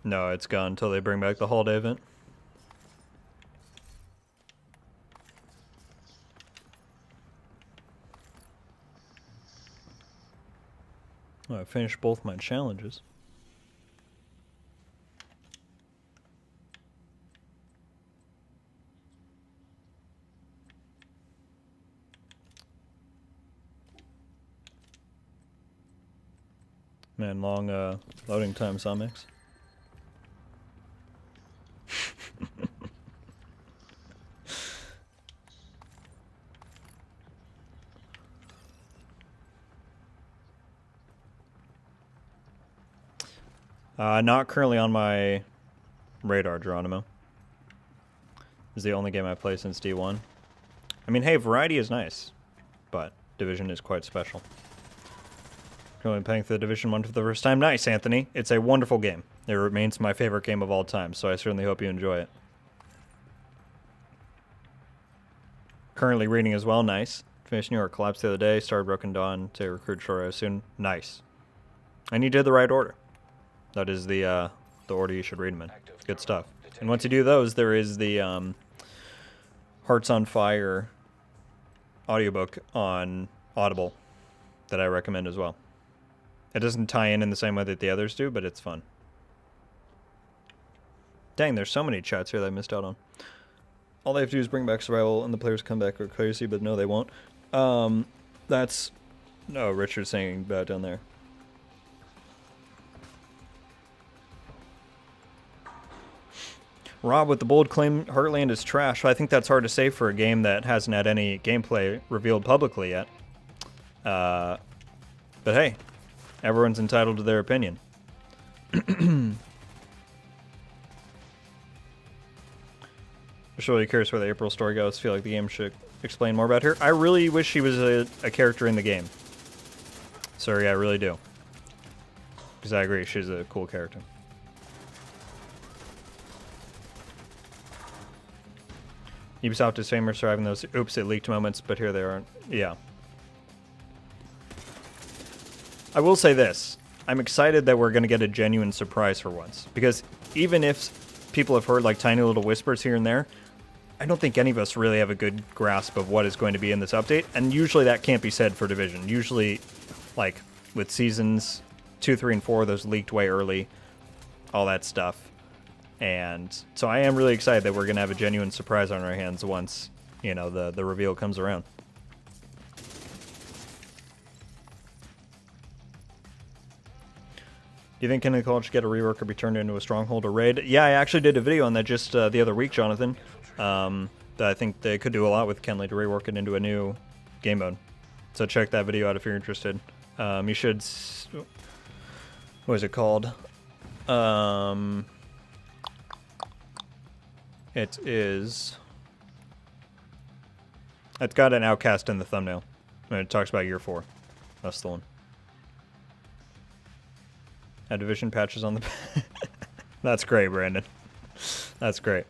A: No, it's gone until they bring back the holiday event. Oh, I finished both my challenges. Man, long loading time, Somix. Not currently on my radar, Geronimo. This is the only game I play since D1. I mean, hey, variety is nice, but Division is quite special. Currently playing through the Division 1 for the first time. Nice, Anthony. It's a wonderful game. It remains my favorite game of all time, so I certainly hope you enjoy it. Currently reading as well. Nice. Finished New York Collapse the other day. Started Broken Dawn to recruit Shoro soon. Nice. And you did the right order. That is the order you should read them in. Good stuff. And once you do those, there is the Hearts on Fire audiobook on Audible that I recommend as well. It doesn't tie in the same way that the others do, but it's fun. Dang, there's so many chats here that I missed out on. All they have to do is bring back survival, and the players come back or crazy, but no, they won't. That's... No, Richard's saying about down there. Rob with the bold claim Heartland is trash. I think that's hard to say for a game that hasn't had any gameplay revealed publicly yet. But hey, everyone's entitled to their opinion. I'm just really curious where the April story goes. I feel like the game should explain more about her. I really wish she was a character in the game. Sorry, I really do. Because I agree, she's a cool character. Ubisoft is famous for having those oops, it leaked moments, but here they aren't. Yeah. I will say this. I'm excited that we're going to get a genuine surprise for once. Because even if people have heard like tiny little whispers here and there, I don't think any of us really have a good grasp of what is going to be in this update. And usually that can't be said for Division. Usually, like, with Seasons 2, 3, and 4, those leaked way early. All that stuff. And so I am really excited that we're going to have a genuine surprise on our hands once, you know, the reveal comes around. Do you think Kennedy College should get a rework or be turned into a stronghold or raid? Yeah, I actually did a video on that just the other week, Jonathan. That I think they could do a lot with Kenley to rework it into a new game mode. So check that video out if you're interested. You should... What is it called? It is... It's got an outcast in the thumbnail. And it talks about year 4. That's the one. Add division patches on the... That's great, Brandon. That's great.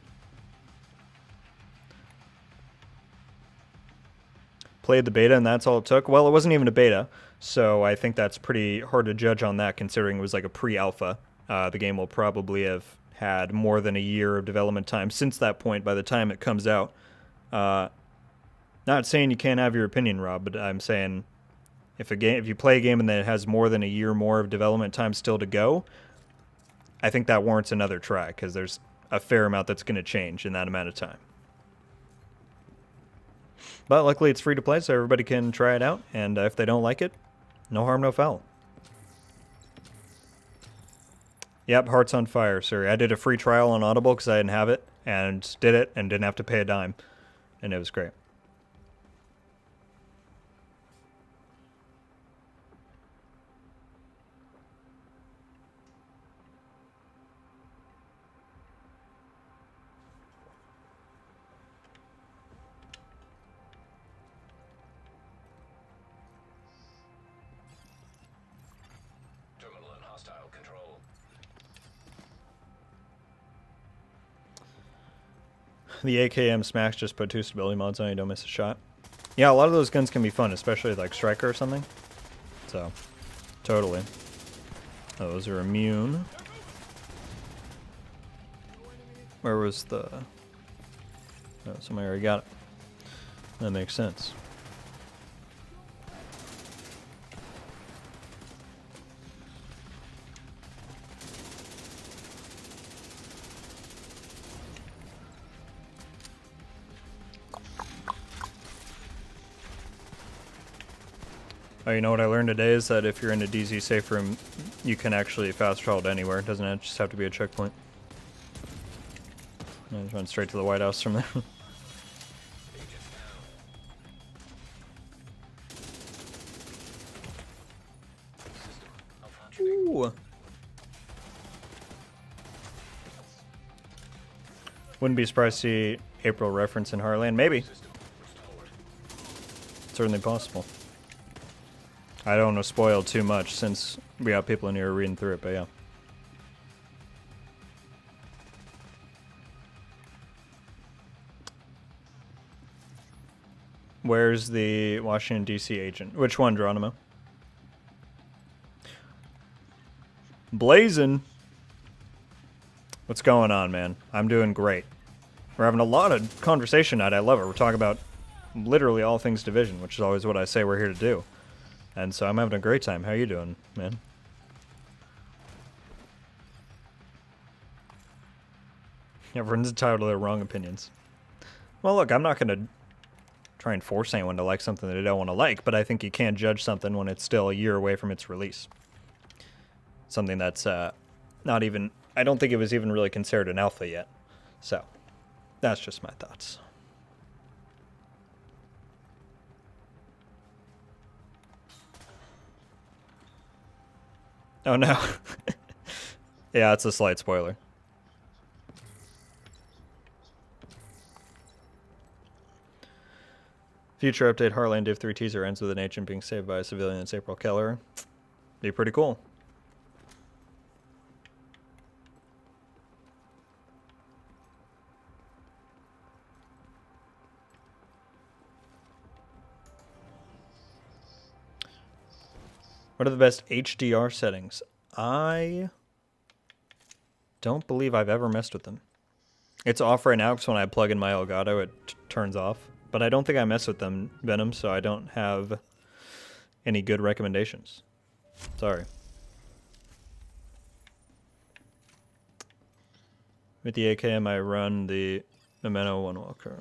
A: Played the beta and that's all it took? Well, it wasn't even a beta, so I think that's pretty hard to judge on that considering it was like a pre-alpha. The game will probably have had more than a year of development time since that point by the time it comes out. Not saying you can't have your opinion, Rob, but I'm saying... If you play a game and then it has more than a year more of development time still to go, I think that warrants another try because there's a fair amount that's going to change in that amount of time. But luckily it's free to play so everybody can try it out, and if they don't like it, no harm, no foul. Yep, Heart's on fire, sir. I did a free trial on Audible because I didn't have it, and did it and didn't have to pay a dime, and it was great. The AKM Smacks just put 2 stability mods on you, don't miss a shot. Yeah, a lot of those guns can be fun, especially like Striker or something. So, totally. Oh, those are immune. Where was the... Oh, somebody already got it. That makes sense. Oh, you know what I learned today is that if you're in a DZ safe room, you can actually fast travel to anywhere. It doesn't just have to be a checkpoint. I just went straight to the White House from there. Ooh. Wouldn't be surprised to see April reference in Heartland. Maybe. Certainly possible. I don't want to spoil too much since we got people in here reading through it, but yeah. Where's the Washington, D.C. agent? Which one, Geronimo? Blazin'. What's going on, man? I'm doing great. We're having a lot of conversation tonight. I love it. We're talking about literally all things Division, which is always what I say we're here to do. And so I'm having a great time. How you doing, man? Everyone's entitled to their wrong opinions. Well, look, I'm not going to try and force anyone to like something that they don't want to like, but I think you can't judge something when it's still a year away from its release. Something that's not even... I don't think it was even really considered an alpha yet. So, that's just my thoughts. Oh no. Yeah, it's a slight spoiler. Future update Heartland Div 3 teaser ends with an agent being saved by a civilian. It's April Keller. Be pretty cool. What are the best HDR settings? I don't believe I've ever messed with them. It's off right now because when I plug in my Elgato, it turns off. But I don't think I mess with them, Venom, so I don't have any good recommendations. Sorry. With the AKM, I run the Memento One Walker.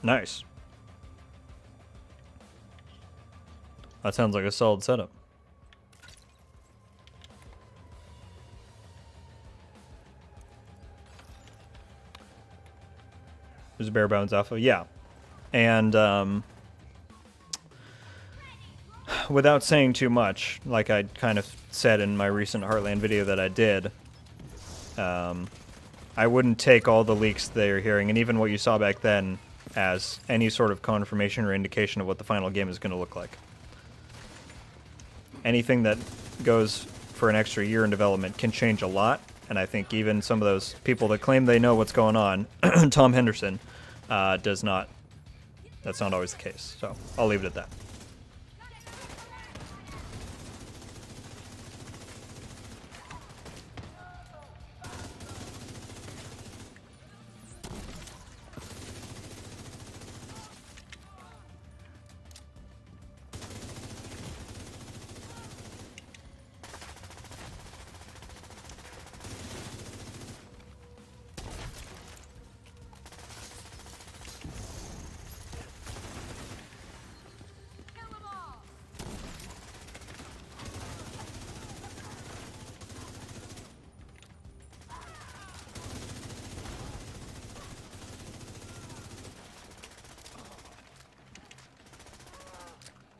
A: Nice. That sounds like a solid setup. There's a bare bones alpha, yeah. And without saying too much, like I kind of said in my recent Heartland video that I did, I wouldn't take all the leaks they're hearing, and even what you saw back then, as any sort of confirmation or indication of what the final game is going to look like. Anything that goes for an extra year in development can change a lot, and I think even some of those people that claim they know what's going on, Tom Henderson, does not. That's not always the case, so I'll leave it at that.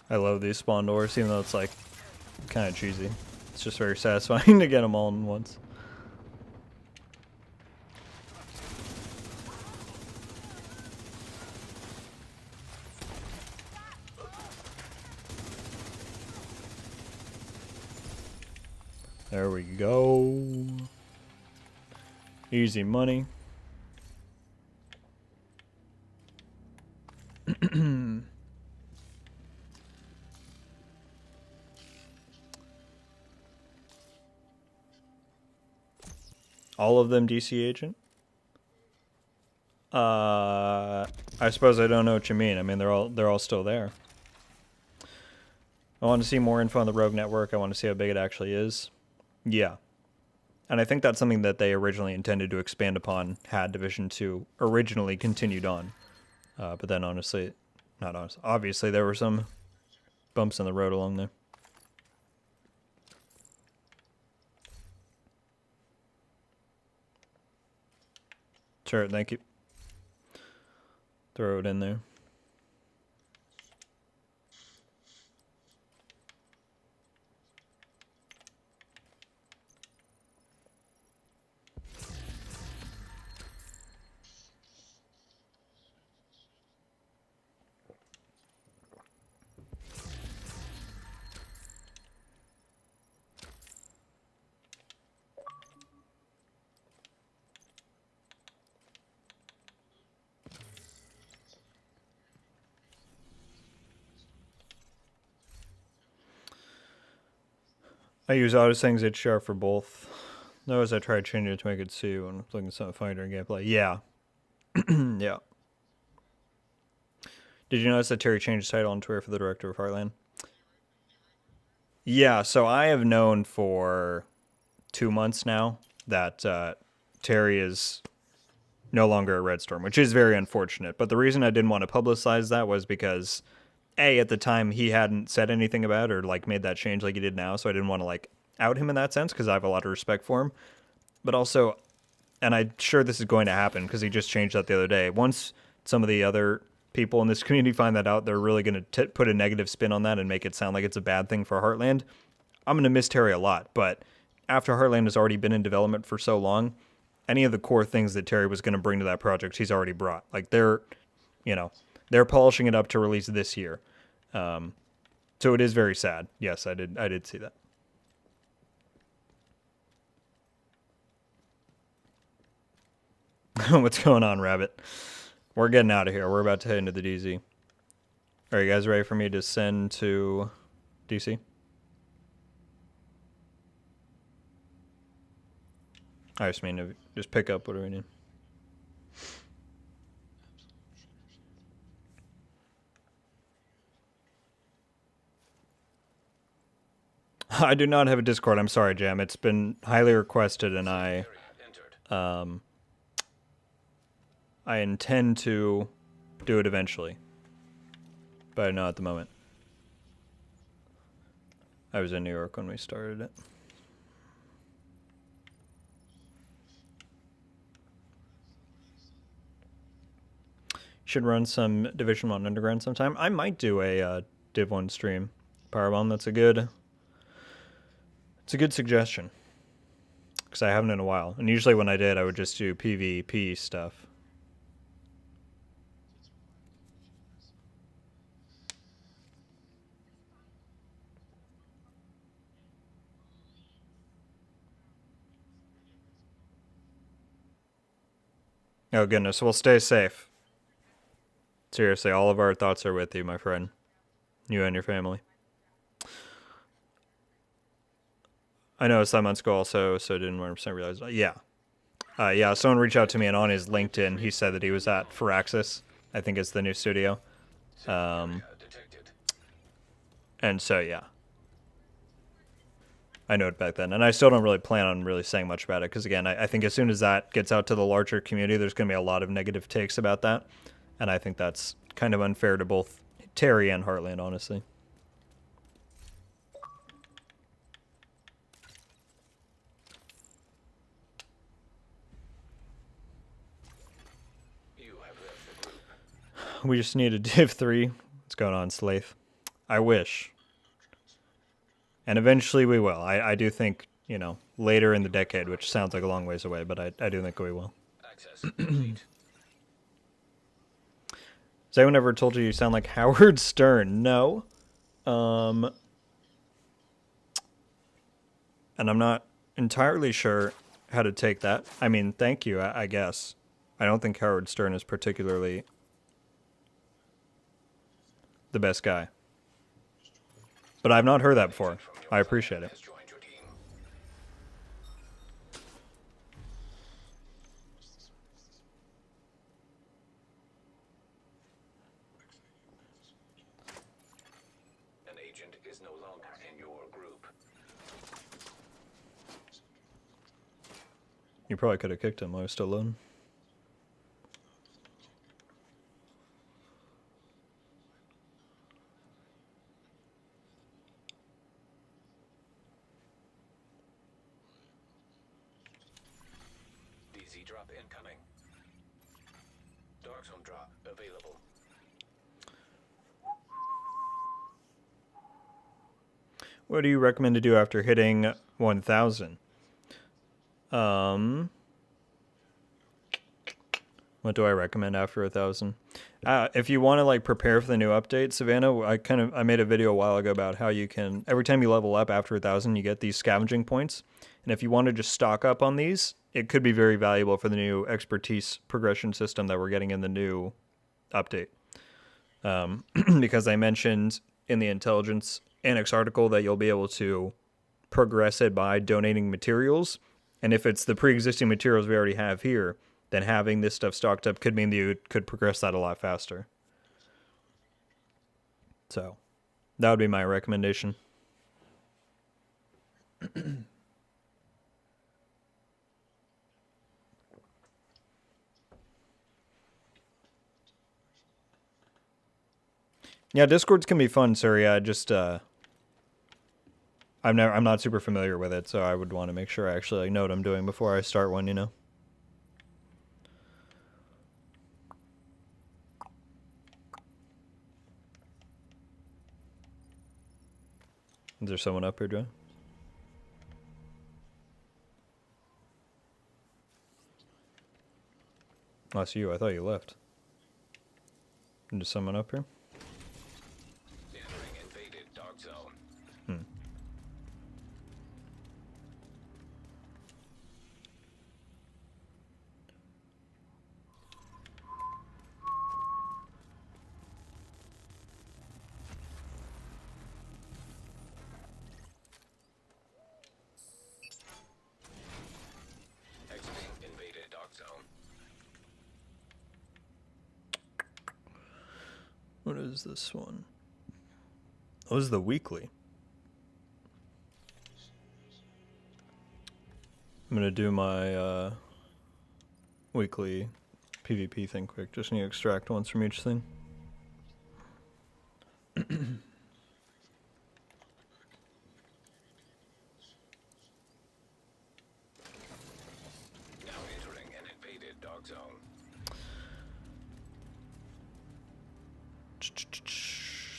A: I love these spawn doors, even though it's like kind of cheesy. It's just very satisfying to get them all in once. There we go. Easy money. All of them DC agent? I suppose I don't know what you mean. I mean, they're all still there. I want to see more info on the Rogue Network. I want to see how big it actually is. Yeah. And I think that's something that they originally intended to expand upon had Division 2 originally continued on. But then obviously there were some bumps in the road along there. Sure, thank you. Throw it in there. I use auto settings HDR for both. Those I tried changing it to make it see when I'm looking at some fighter gameplay. Yeah. Yeah. Did you notice that Terry changed his title on Twitter for the director of Heartland? Yeah, so I have known for 2 months now that Terry is no longer a red storm, which is very unfortunate. But the reason I didn't want to publicize that was because, A, at the time he hadn't said anything about it or like made that change like he did now, so I didn't want to like out him in that sense because I have a lot of respect for him. But also, and I'm sure this is going to happen because he just changed that the other day. Once some of the other people in this community find that out, they're really going to put a negative spin on that and make it sound like it's a bad thing for Heartland. I'm going to miss Terry a lot, but after Heartland has already been in development for so long, any of the core things that Terry was going to bring to that project, he's already brought. Like they're polishing it up to release this year. So it is very sad. Yes, I did see that. What's going on, Rabbit? We're getting out of here. We're about to head into the DZ. Are you guys ready for me to send to DC? I just mean to just pick up whatever we need. I do not have a Discord. I'm sorry, Jam. It's been highly requested, and I intend to do it eventually, but not at the moment. I was in New York when we started it. Should run some Division 1 Underground sometime. I might do a Div 1 stream. Powerbomb, it's a good suggestion. Because I haven't in a while. And usually when I did, I would just do PvP stuff. Oh goodness, well stay safe. Seriously, all of our thoughts are with you, my friend. You and your family. I know 7 months ago also, so I didn't 100% realize. Yeah. Yeah, someone reached out to me, and on his LinkedIn, he said that he was at Firaxis. I think it's the new studio. And so, yeah. I know it back then. And I still don't really plan on really saying much about it, because, again, I think as soon as that gets out to the larger community, there's going to be a lot of negative takes about that. And I think that's kind of unfair to both Terry and Heartland, honestly. We just need a Div 3. What's going on, Slaith? I wish. And eventually we will. I do think, later in the decade, which sounds like a long ways away, but I do think we will. Has anyone ever told you sound like Howard Stern? No. And I'm not entirely sure how to take that. I mean, thank you, I guess. I don't think Howard Stern is particularly the best guy. But I've not heard that before. I appreciate it.
B: An agent is no longer in your group.
A: You probably could have kicked him while he was still alone.
B: Drop incoming. Dark zone drop available.
A: What do you recommend to do after hitting 1,000? What do I recommend after 1,000? If you want to like prepare for the new update, Savannah, I made a video a while ago about how you can, every time you level up after 1,000, you get these scavenging points. And if you want to just stock up on these, it could be very valuable for the new expertise progression system that we're getting in the new update. Because I mentioned in the Intelligence Annex article that you'll be able to progress it by donating materials. And if it's the pre-existing materials we already have here, then having this stuff stocked up could mean that you could progress that a lot faster. So that would be my recommendation. Yeah, Discords can be fun, sir. Yeah, just I'm not super familiar with it, so I would want to make sure I actually like, know what I'm doing before I start one, you know. Is there someone up here, Joe? Oh, it's you. I thought you left. Is there someone up here?
B: Entering invaded dark zone. Exiting invaded dark zone.
A: What is this one? Oh, this is the weekly. I'm gonna do my weekly PvP thing quick. Just need to extract once from each thing.
B: Now entering an invaded dark zone.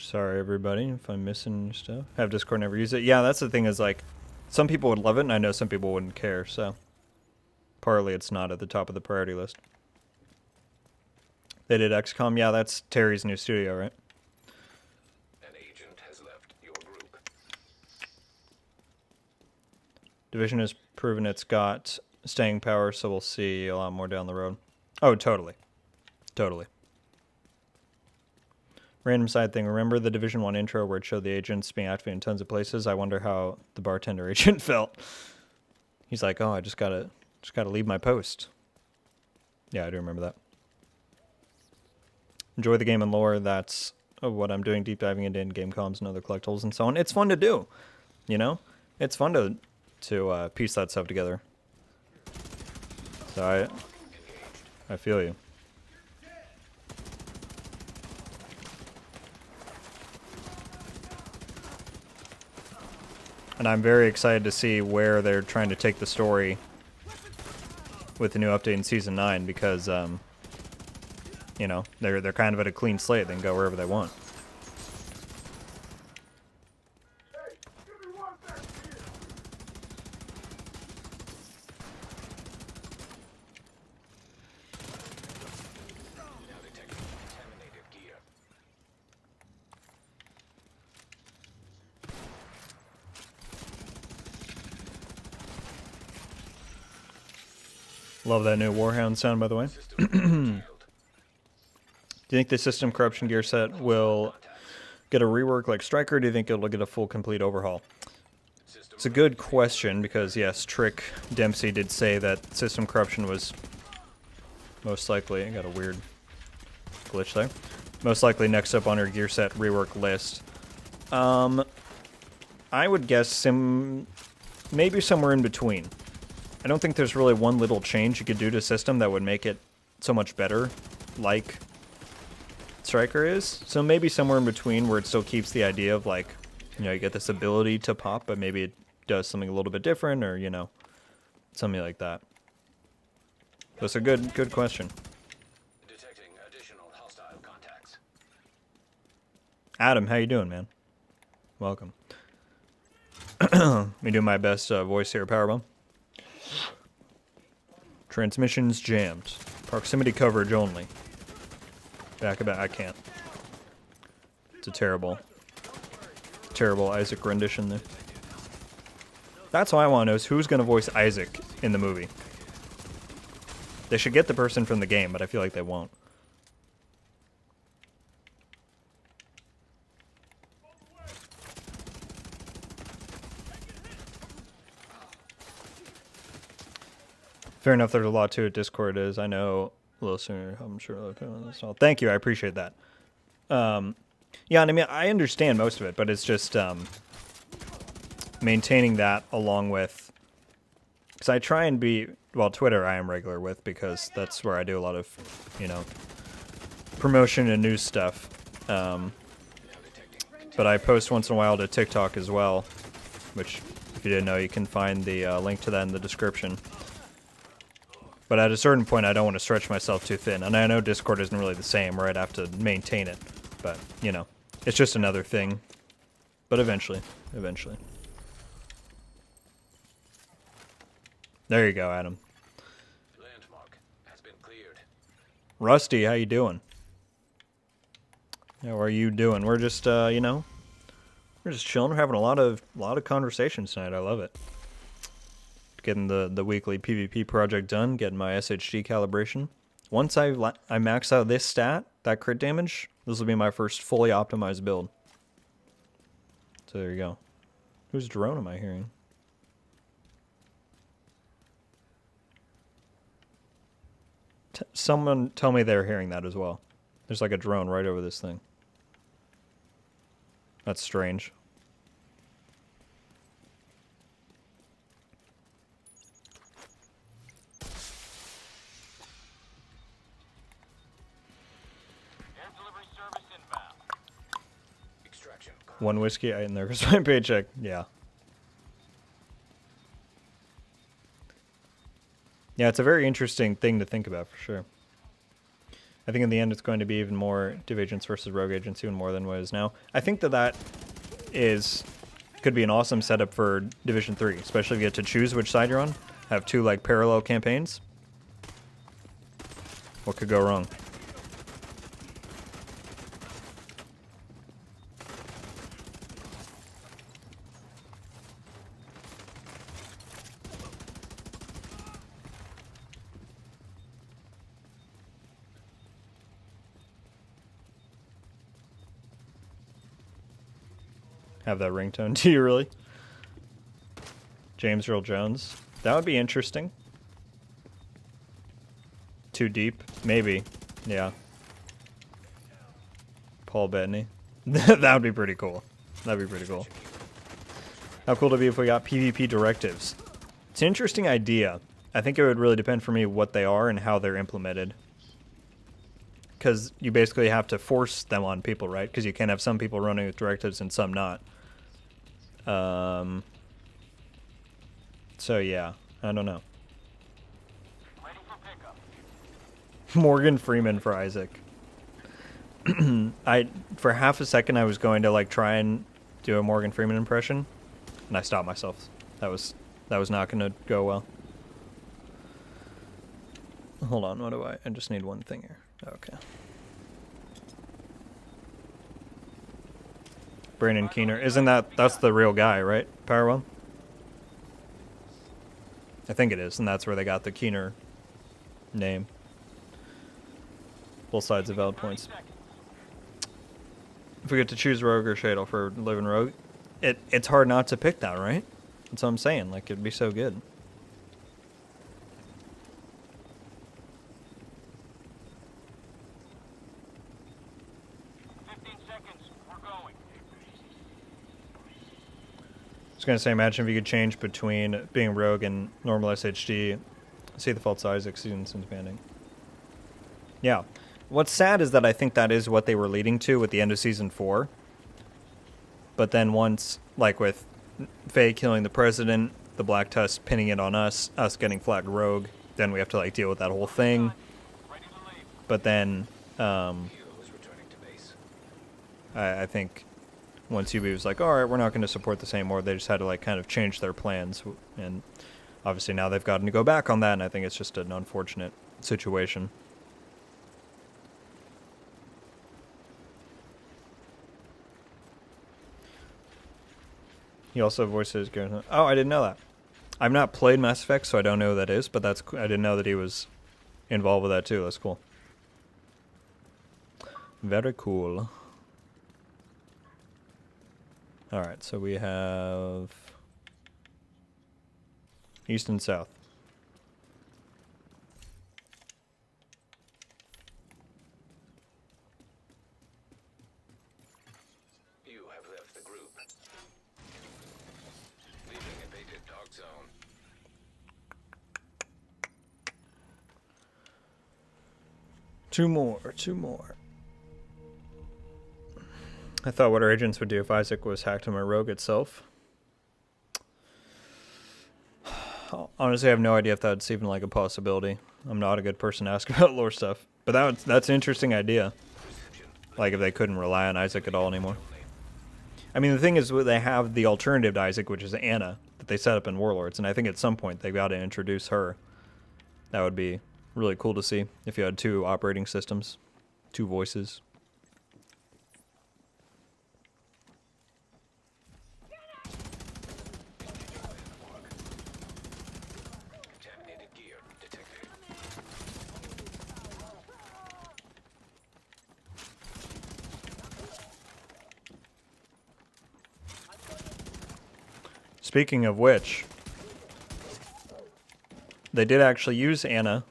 A: Sorry, everybody, if I'm missing stuff. Have Discord, never use it. Yeah, that's the thing is, like, some people would love it, and I know some people wouldn't care, so. Partly it's not at the top of the priority list. They did XCOM. Yeah, that's Terry's new studio, right?
B: An agent has left your group.
A: Division has proven it's got staying power, so we'll see a lot more down the road. Oh, totally. Totally. Random side thing. Remember the Division 1 intro where it showed the agents being activated in tons of places? I wonder how the bartender agent felt. He's like, oh, I just gotta leave my post. Yeah, I do remember that. Enjoy the game and lore. That's what I'm doing, deep diving into in-game comms and other collectibles and so on. It's fun to do, you know? It's fun to piece that stuff together. So I feel you. And I'm very excited to see where they're trying to take the story with the new update in Season 9 because, you know, they're kind of at a clean slate. They can go wherever they want.
B: Now detecting contaminated gear.
A: Love that new Warhound sound, by the way.
B: System failed.
A: Do you think the system corruption gear set will get a rework like Striker, or do you think it'll get a full complete overhaul?
B: System
A: It's a good question because, yes, Trick Dempsey did say that system corruption was most likely... I got a weird glitch there. Most likely next up on her gear set rework list. I would guess maybe somewhere in between. I don't think there's really one little change you could do to system that would make it so much better, like Striker is. So maybe somewhere in between where it still keeps the idea of, like, you know, you get this ability to pop, but maybe it does something a little bit different, or, you know, something like that. That's a good question.
B: detecting additional hostile contacts.
A: Adam, how you doing, man? Welcome. Me doing my best voice here, Powerbomb. Transmissions jammed. Proximity coverage only. Back about, I can't. It's a terrible Isaac rendition there. That's all I want to know is who's going to voice Isaac in the movie. They should get the person from the game, but I feel like they won't. Fair enough, there's a lot to it. Discord is. I know a little sooner. I'm sure. Thank you. I appreciate that. Yeah, and I mean, I understand most of it, but it's just maintaining that along with... Because I try and be... Well, Twitter I am regular with because that's where I do a lot of, you know, promotion and news stuff. but I post once in a while to TikTok as well, which, if you didn't know, you can find the link to that in the description. But at a certain point, I don't want to stretch myself too thin, and I know Discord isn't really the same, right? I have to maintain it, but, you know, it's just another thing. But eventually. There you go, Adam.
B: Landmark has been cleared.
A: Rusty, how you doing? How are you doing? We're just, you know, we're just chilling. We're having a lot of conversations tonight. I love it. Getting the weekly PvP project done. Getting my SHG calibration. Once I max out this stat, that crit damage, this will be my first fully optimized build. So there you go. Whose drone am I hearing? Someone tell me they're hearing that as well. There's like a drone right over this thing. That's strange.
B: Extraction.
A: One whiskey, and there goes my paycheck. Yeah. Yeah, it's a very interesting thing to think about for sure. I think in the end it's going to be even more div agents versus rogue agents, even more than what it is now. I think that could be an awesome setup for Division 3, especially if you get to choose which side you're on. Have two like parallel campaigns. What could go wrong? Have that ringtone. Do you really? James Earl Jones. That would be interesting. Too deep? Maybe. Yeah. Paul Bettany. That would be pretty cool. That'd be pretty cool. How cool would it be if we got PvP directives? It's an interesting idea. I think it would really depend for me what they are and how they're implemented. Because you basically have to force them on people, right? Because you can't have some people running with directives and some not. So yeah, I don't know.
D: Ready for pickup.
A: Morgan Freeman for Isaac. For half a second I was going to like try and do a Morgan Freeman impression, and I stopped myself. That was not going to go well. Hold on, what do I just need one thing here. Okay. Brandon Keener. Isn't that's the real guy, right? Powerwell? I think it is, and that's where they got the Keener name. Both sides of valid points. If we get to choose Rogue or Shadle for living Rogue, it's hard not to pick that, right? That's what I'm saying. Like, it'd be so good. I was going to say, imagine if you could change between being Rogue and normal SHD. See the False Isaac season since banning. Yeah. What's sad is that I think that is what they were leading to with the end of Season 4. But then once, like with Faye killing the president, the Black Tusk pinning it on us getting flagged Rogue, then we have to like deal with that whole thing. But then, I think once UB was like, alright, we're not going to support this anymore, they just had to like kind of change their plans. And obviously now they've gotten to go back on that, and I think it's just an unfortunate situation. He also voices Garrison. Oh, I didn't know that. I've not played Mass Effect, so I don't know who that is, but that's I didn't know that he was involved with that too. That's cool. Very cool. Alright, so we have East and South.
B: You have left the group. Leaving invaded dog zone.
A: Two more. I thought what our agents would do if Isaac was hacked on my rogue itself. Honestly, I have no idea if that's even like a possibility. I'm not a good person to ask about lore stuff. But that's an interesting idea. Like if they couldn't rely on Isaac at all anymore. I mean, the thing is, they have the alternative to Isaac, which is Anna, that they set up in Warlords. And I think at some point they've got to introduce her. That would be really cool to see if you had 2 operating systems, 2 voices.
B: Contaminated gear detected.
A: Speaking of which, they did actually use Anna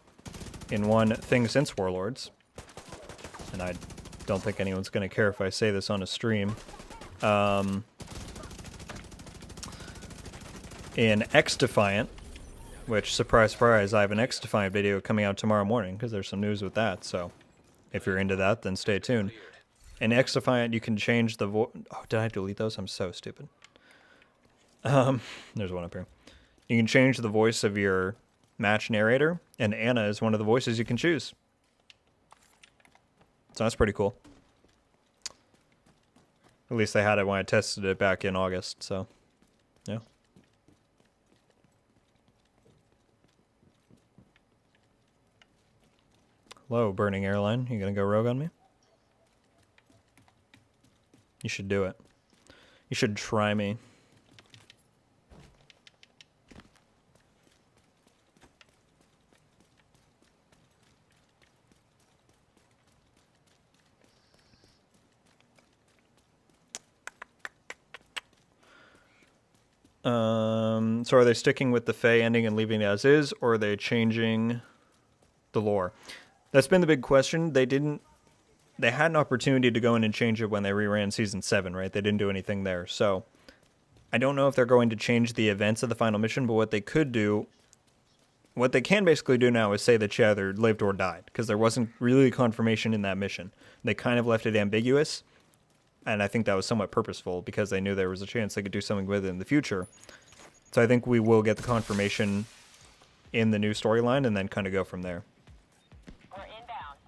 A: in one thing since Warlords. And I don't think anyone's going to care if I say this on a stream. In X-Defiant, which, surprise, surprise, I have an X-Defiant video coming out tomorrow morning because there's some news with that. So if you're into that, then stay tuned. In X-Defiant, you can change the voice. Oh, did I delete those? I'm so stupid. There's one up here. You can change the voice of your match narrator, and Anna is one of the voices you can choose. So that's pretty cool. At least they had it when I tested it back in August, so yeah. Hello, Burning Airline. You gonna go rogue on me? You should do it. You should try me. So are they sticking with the Fae ending and leaving it as is, or are they changing the lore? That's been the big question. They had an opportunity to go in and change it when they reran Season 7, right? They didn't do anything there. So I don't know if they're going to change the events of the final mission, but what they could do, what they can basically do now is say that she either lived or died, because there wasn't really confirmation in that mission. They kind of left it ambiguous, and I think that was somewhat purposeful because they knew there was a chance they could do something with it in the future. So I think we will get the confirmation in the new storyline and then kind of go from there.
D: We're inbound.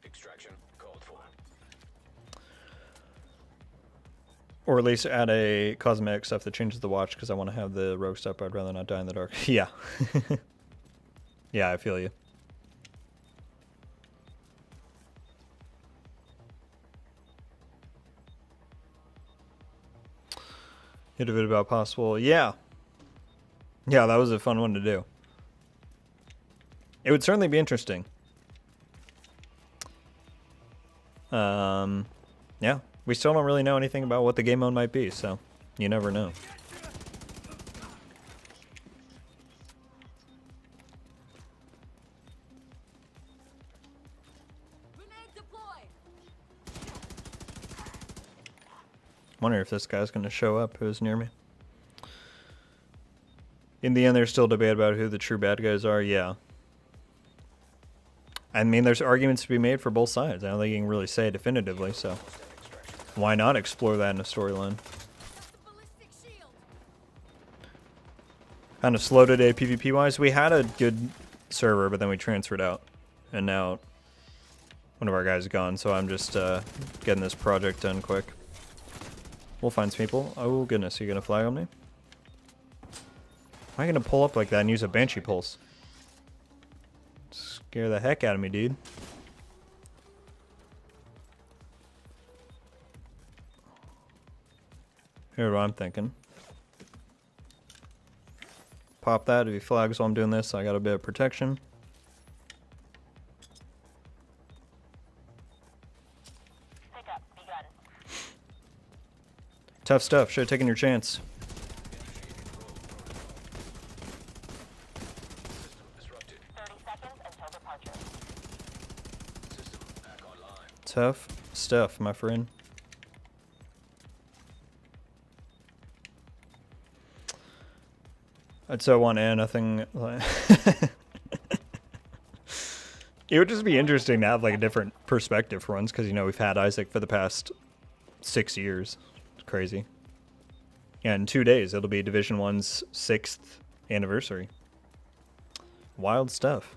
B: Extraction called for.
A: Or at least add a cosmetic stuff that changes the watch, because I want to have the rogue stuff, but I'd rather not die in the dark. Yeah. Yeah, I feel you. Hit a bit about possible. Yeah. Yeah, that was a fun one to do. It would certainly be interesting. Yeah. We still don't really know anything about what the game mode might be, so you never know. Wonder if this guy's going to show up who's near me. In the end, there's still debate about who the true bad guys are. Yeah. I mean, there's arguments to be made for both sides. I don't think you can really say it definitively, so why not explore that in a storyline? Kind of slow today PvP-wise. We had a good server, but then we transferred out. And now one of our guys is gone, so I'm just getting this project done quick. We'll find some people. Oh, goodness. Are you going to flag on me? Am I going to pull up like that and use a Banshee Pulse? Scare the heck out of me, dude. Here's what I'm thinking. Pop that if he flags while I'm doing this. I got a bit of protection.
D: Pickup begun.
A: Tough stuff. Should have taken your chance.
B: Disrupted.
D: 30 seconds until departure.
B: System back online.
A: Tough stuff, my friend. I'd so want Anna nothing. It would just be interesting to have like a different perspective for once, because you know we've had Isaac for the past 6 years. It's crazy. Yeah, in 2 days, it'll be Division 1's 6th anniversary. Wild stuff.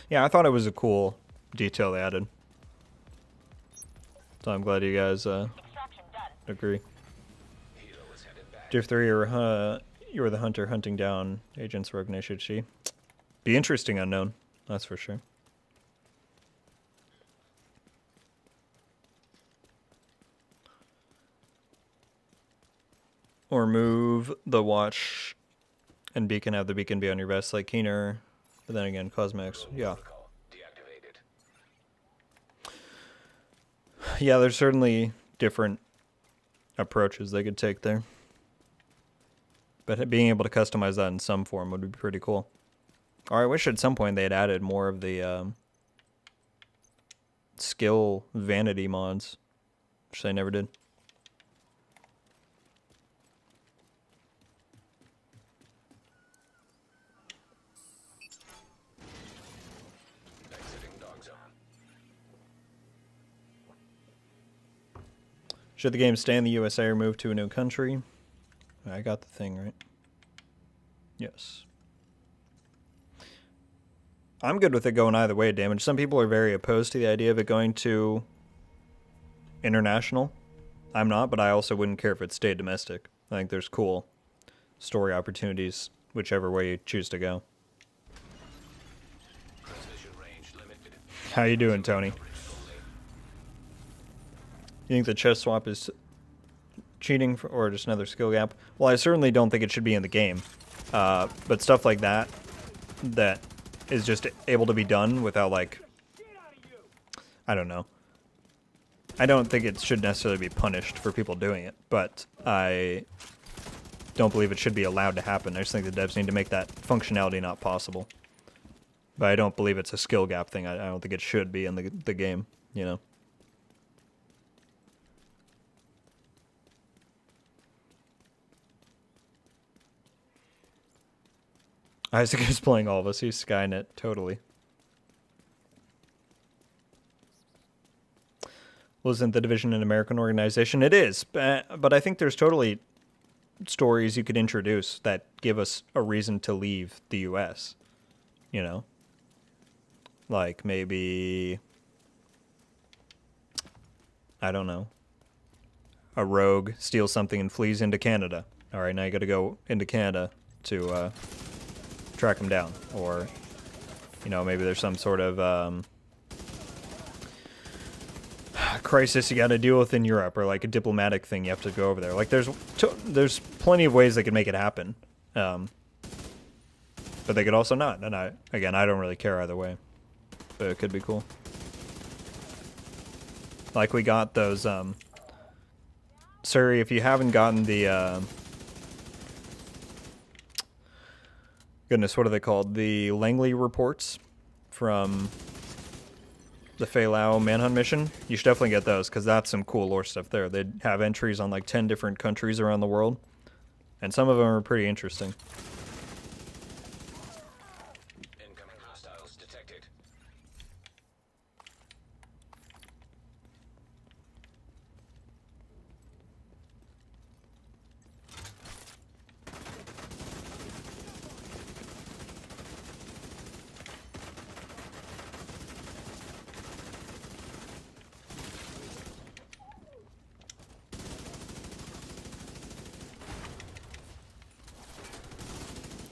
A: Yeah, I thought it was a cool detail they added. So I'm glad you guys
D: Extraction done.
A: agree.
B: Helo is headed back.
A: Div 3, you're the hunter hunting down agents Rogue Nation. Be interesting unknown, that's for sure. Or move the watch and beacon, have the beacon be on your vest like Keener. But then again, cosmetics, yeah.
B: Protocol deactivated.
A: Yeah, there's certainly different approaches they could take there. But being able to customize that in some form would be pretty cool. Or I wish at some point they had added more of the skill vanity mods, which they never did.
B: Exiting dog zone.
A: Should the game stay in the USA or move to a new country? I got the thing right. Yes. I'm good with it going either way, Damage. Some people are very opposed to the idea of it going to international. I'm not, but I also wouldn't care if it stayed domestic. I think there's cool story opportunities whichever way you choose to go.
B: Transmission range limited.
A: How you doing, Tony? You think the chest swap is cheating or just another skill gap? Well, I certainly don't think it should be in the game. But stuff like that is just able to be done without, like, I don't know. I don't think it should necessarily be punished for people doing it, but I don't believe it should be allowed to happen. I just think the devs need to make that functionality not possible. But I don't believe it's a skill gap thing. I don't think it should be in the game, you know? Isaac is playing all of us. He's Skynet, totally. Well, isn't the Division an American organization? It is, but I think there's totally stories you could introduce that give us a reason to leave the U.S., you know? Like, maybe, I don't know, a rogue steals something and flees into Canada. All right, now you got to go into Canada to track him down. Or, you know, maybe there's some sort of crisis you got to deal with in Europe, or like a diplomatic thing you have to go over there. Like, there's plenty of ways they could make it happen, but they could also not. And I don't really care either way, but it could be cool. Like, we got those Suri, if you haven't gotten the goodness, what are they called? The Langley reports from the Fei Lao manhunt mission. You should definitely get those, because that's some cool lore stuff there. They have entries on like 10 different countries around the world, and some of them are pretty interesting.
B: Incoming hostiles detected.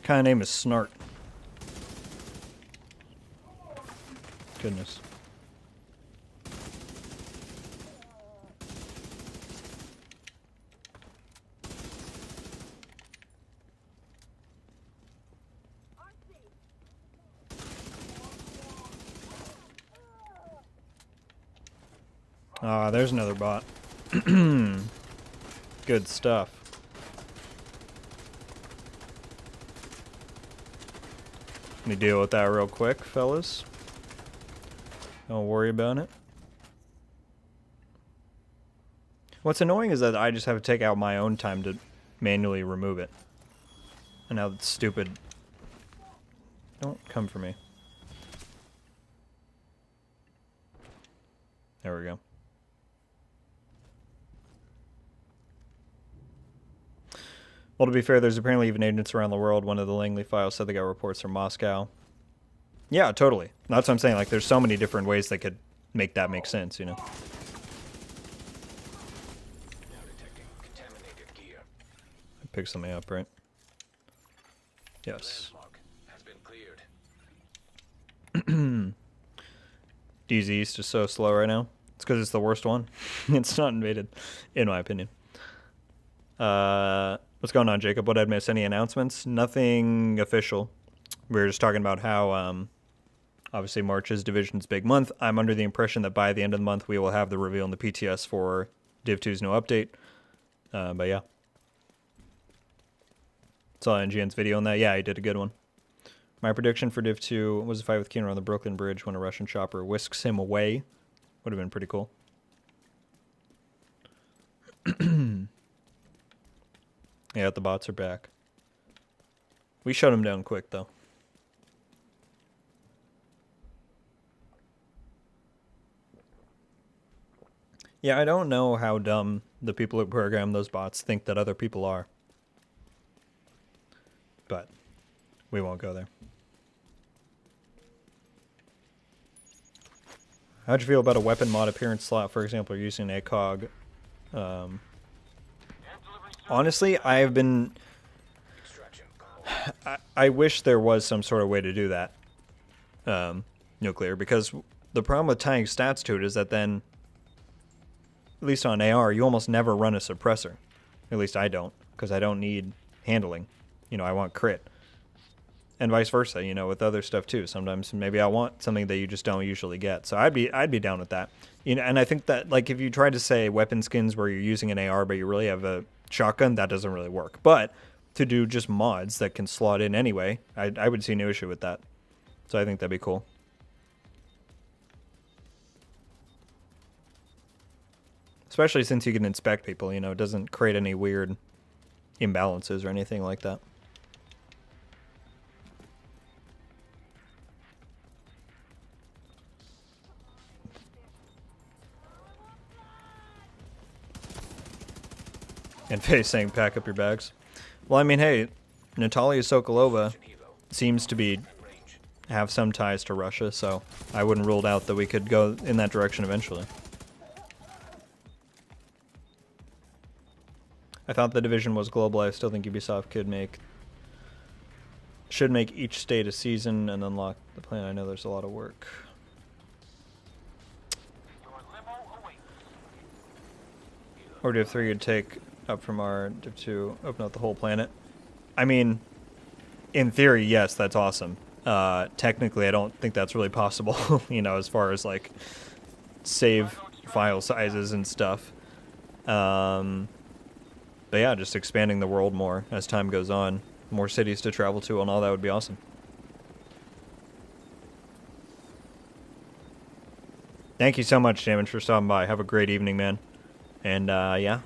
A: Kind of name is Snart. Goodness. Ah, there's another bot. Good stuff. Let me deal with that real quick, fellas. Don't worry about it. What's annoying is that I just have to take out my own time to manually remove it. And now it's stupid. Don't come for me. There we go. Well, to be fair, there's apparently even agents around the world. One of the Langley files said they got reports from Moscow. Yeah, totally. That's what I'm saying. Like, there's so many different ways they could make that make sense, you know?
B: Now detecting contaminated gear.
A: Pick something up, right? Yes.
B: Landmark has been cleared.
A: DZ East is so slow right now. It's because it's the worst one. It's not invaded, in my opinion. What's going on, Jacob? What did I miss? Any announcements? Nothing official. We were just talking about how, obviously, March is Division's big month. I'm under the impression that by the end of the month, we will have the reveal in the PTS for Div 2's new update. But yeah. Saw NGN's video on that. Yeah, he did a good one. My prediction for Div 2 was a fight with Keener on the Brooklyn Bridge when a Russian chopper whisks him away. Would have been pretty cool. Yeah, the bots are back. We shut them down quick, though. Yeah, I don't know how dumb the people who program those bots think that other people are. But we won't go there. How'd you feel about a weapon mod appearance slot, for example, using ACOG? Honestly, I have been...
B: Extraction call.
A: I wish there was some sort of way to do that. Nuclear, because the problem with tying stats to it is that then, at least on AR, you almost never run a suppressor. At least I don't, because I don't need handling. You know, I want crit. And vice versa, you know, with other stuff too. Sometimes maybe I want something that you just don't usually get. So I'd be down with that. You know, and I think that, like, if you try to say weapon skins where you're using an AR but you really have a shotgun, that doesn't really work. But to do just mods that can slot in anyway, I would see no issue with that. So I think that'd be cool. Especially since you can inspect people, you know, it doesn't create any weird imbalances or anything like that. And Faye saying pack up your bags. Well, I mean, hey, Natalia Sokolova seems to have some ties to Russia, so I wouldn't rule out that we could go in that direction eventually. I thought the division was global. I still think Ubisoft should make each state a season and unlock the plan. I know there's a lot of work. Or Div 3 would take up from our Div 2, open up the whole planet. I mean, in theory, yes, that's awesome. Technically, I don't think that's really possible, you know, as far as, like, save file sizes and stuff. But yeah, just expanding the world more as time goes on. More cities to travel to and all that would be awesome. Thank you so much, Damage, for stopping by. Have a great evening, man. And, yeah,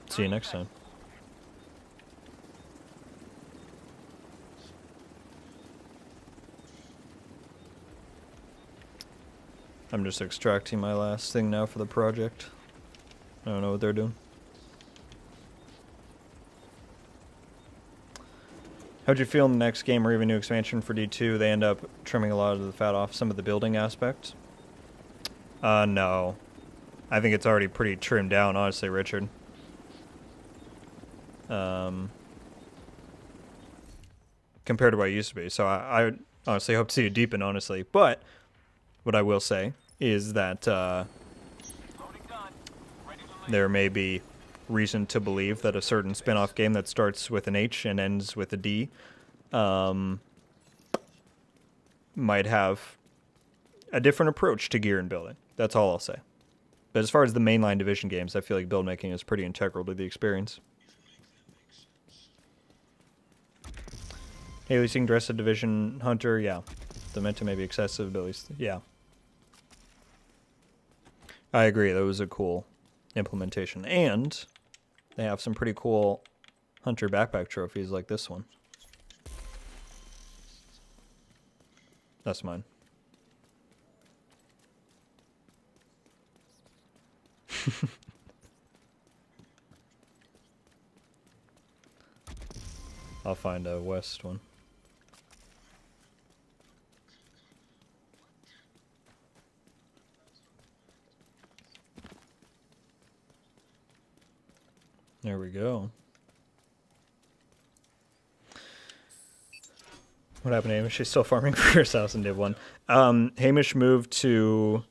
A: see you next time. I'm just extracting my last thing now for the project. I don't know what they're doing. How'd you feel in the next game or even new expansion for D2? They end up trimming a lot of the fat off some of the building aspects? No. I think it's already pretty trimmed down, honestly, Richard. Compared to what it used to be. So I honestly hope to see it deepen, honestly. But what I will say is that there may be reason to believe that a certain spin-off game that starts with an H and ends with a D might have a different approach to gear and building. That's all I'll say. But as far as the mainline Division games, I feel like build making is pretty integral to the experience. Hey, leasing dress a Division Hunter, yeah. The Menta may be excessive, but at least, yeah. I agree, that was a cool implementation. And they have some pretty cool Hunter backpack trophies like this one. That's mine. I'll find a west one. There we go. What happened to Hamish? She's still farming for herself in Div 1. Hamish moved to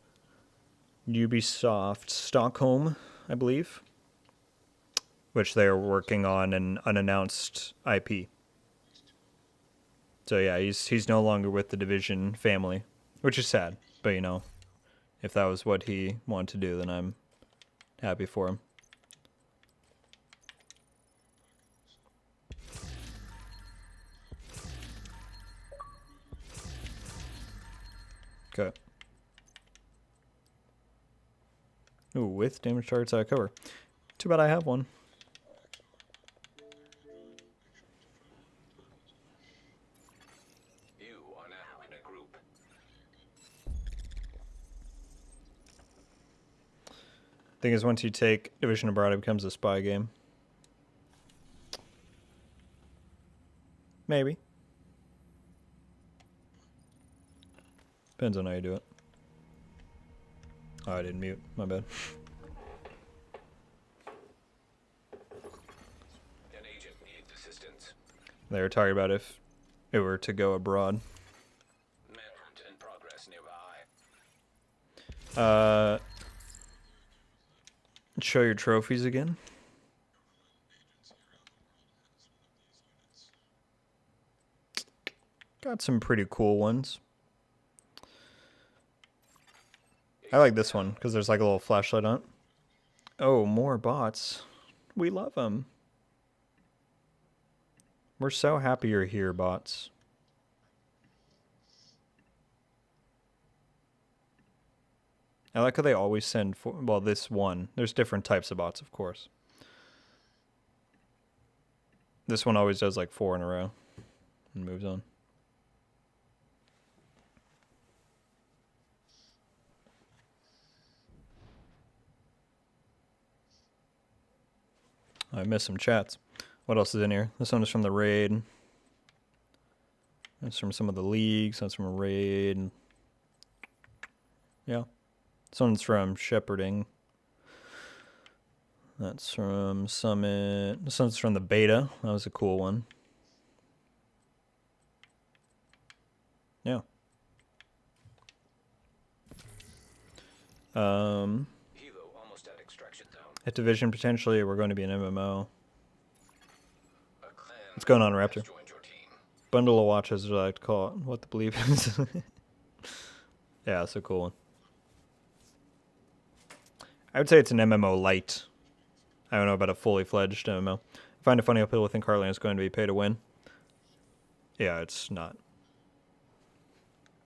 A: Ubisoft Stockholm, I believe, which they're working on an unannounced IP. So yeah, he's no longer with the Division family, which is sad. But you know, if that was what he wanted to do, then I'm happy for him. Okay. Ooh, with damage targets out of cover. Too bad I have one.
B: You are now in a group.
A: Thing is, once you take Division Abroad, it becomes a spy game. Maybe. Depends on how you do it. Oh, I didn't mute. My bad.
B: An agent needs assistance.
A: They were talking about if it were to go abroad.
B: Manhunt in progress nearby.
A: Show your trophies again. Got some pretty cool ones. I like this one because there's like a little flashlight on it. Oh, more bots. We love them. We're so happy you're here, bots. I like how they always send for, well, this one. There's different types of bots, of course. This one always does like 4 in a row and moves on. I missed some chats. What else is in here? This one is from the raid. That's from some of the leagues. That's from a raid. Yeah. This one's from shepherding. That's from Summit. This one's from the beta. That was a cool one. Yeah.
B: Helo almost at extraction zone.
A: At Division, potentially, we're going to be an MMO.
B: A clan
A: What's going on, Raptor?
B: has joined your team.
A: Bundle of watches, as I like to call it. What the belief is. Yeah, that's a cool one. I would say it's an MMO light. I don't know about a fully fledged MMO. I find it funny how people think Heartland is going to be pay to win. Yeah, it's not.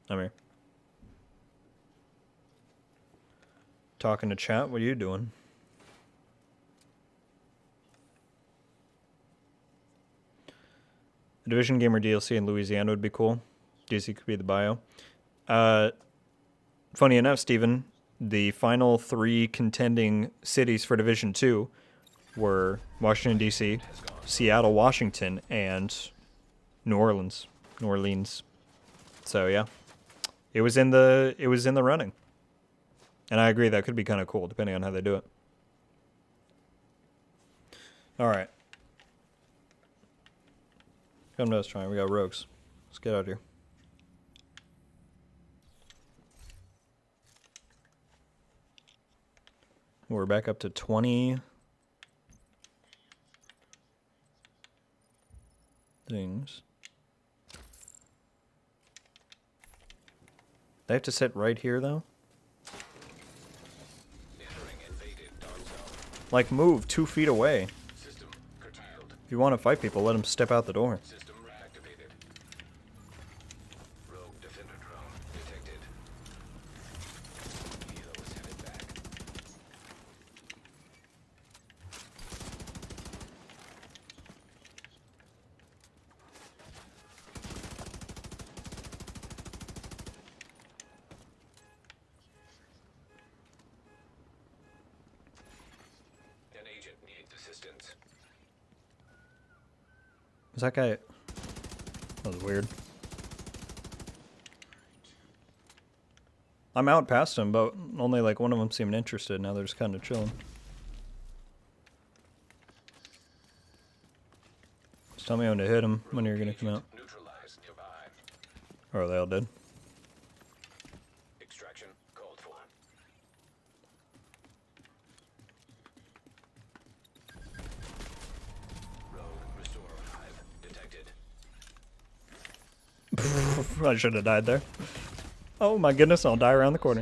A: I'm here. Talking to chat, what are you doing? A Division Gamer DLC in Louisiana would be cool. DLC could be the bio. Funny enough, Steven, the final 3 contending cities for Division 2 were Washington, D.C., Seattle, Washington, and New Orleans. So, yeah. It was in the running. And I agree that could be kind of cool, depending on how they do it. All right. Come to us, trying. We got rogues. Let's get out of here. We're back up to 20 things. They have to sit right here, though?
B: Entering invaded dark zone.
A: Like, move 2 feet away.
B: System curtailed.
A: If you want to fight people, let them step out the door.
B: System reactivated. Rogue defender drone detected. Helo is headed back. assistance.
A: Was that guy? That was weird. I'm out past him, but only like one of them seemed interested. Now they're just kind of chilling. Just tell me when to hit him when you're gonna come out.
B: Neutralized nearby.
A: Or they all did.
B: Extraction called for. Rogue restore hive detected.
A: I should have died there. Oh my goodness, I'll die around the corner.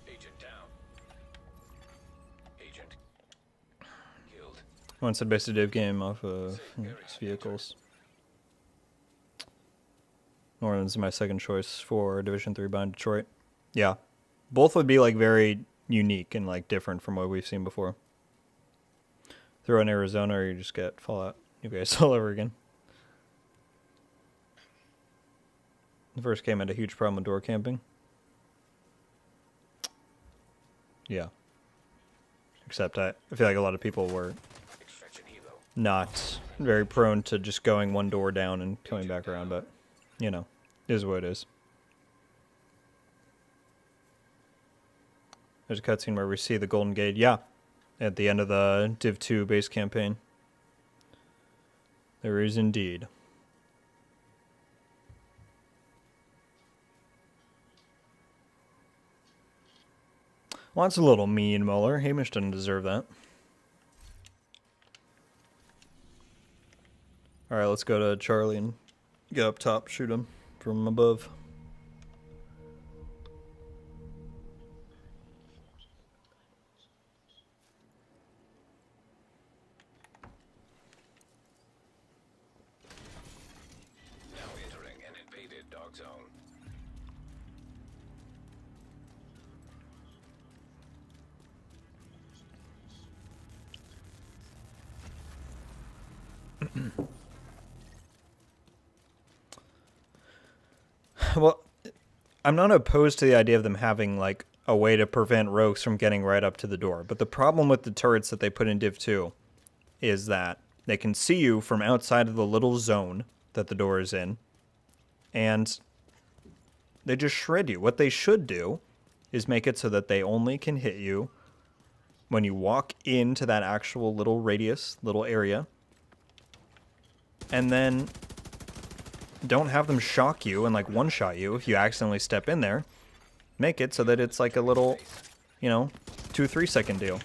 B: Agent down. Agent killed.
A: Once said based a div game off of vehicles. Northern's my second choice for Division 3 behind Detroit. Yeah. Both would be like very unique and like different from what we've seen before. Throw in Arizona or you just get Fallout New Vegas all over again. The first game had a huge problem with door camping. Yeah. Except I feel like a lot of people were
B: Extraction helo.
A: not very prone to just going one door down and coming back around, but, you know, is what it is. There's a cutscene where we see the Golden Gate, yeah, at the end of the Div 2 base campaign. There is indeed. Well, that's a little mean, Muller. Hamish didn't deserve that. Alright, let's go to Charlie and get up top, shoot him from above.
B: Now entering an invaded dog zone.
A: Well, I'm not opposed to the idea of them having, like, a way to prevent rogues from getting right up to the door. But the problem with the turrets that they put in Div 2 is that they can see you from outside of the little zone that the door is in, and they just shred you. What they should do is make it so that they only can hit you when you walk into that actual little radius, little area, and then don't have them shock you and like one-shot you if you accidentally step in there. Make it so that it's like a little, you know, 2-3 second deal.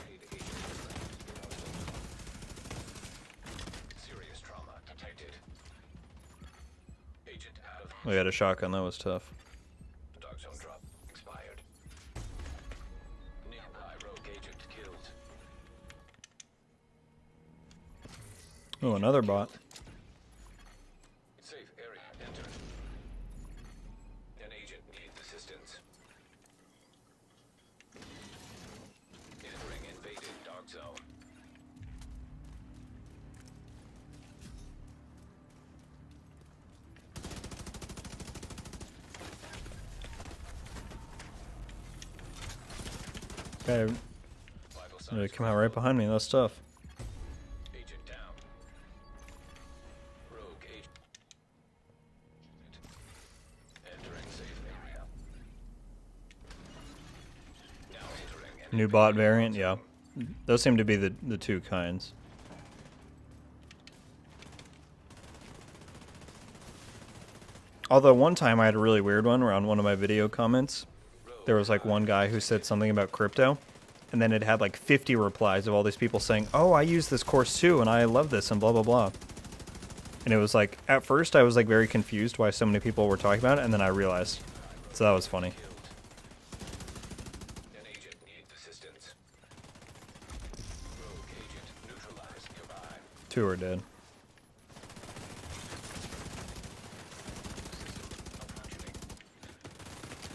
B: Serious trauma detected. Agent out of
A: We had a shotgun, that was tough.
B: dog zone drop expired. Nearby rogue agent killed.
A: Oh, another bot.
B: Safe area entered. An agent needs assistance. Entering invaded dog zone.
A: Okay,
B: Vital
A: they
B: signs.
A: come out right behind me, that's tough.
B: Agent down. Rogue agent. Entering safe area. Now entering an
A: New bot variant, yeah. Those seem to be the two kinds. Although one time I had a really weird one around one of my video comments. There was like one guy who said something about crypto, and then it had like 50 replies of all these people saying, "Oh, I use this course too, and I love this," and blah, blah, blah. And it was like, at first I was like very confused why so many people were talking about it, and then I realized. So that was funny.
B: An agent needs assistance. Rogue agent neutralized nearby.
A: 2 are dead.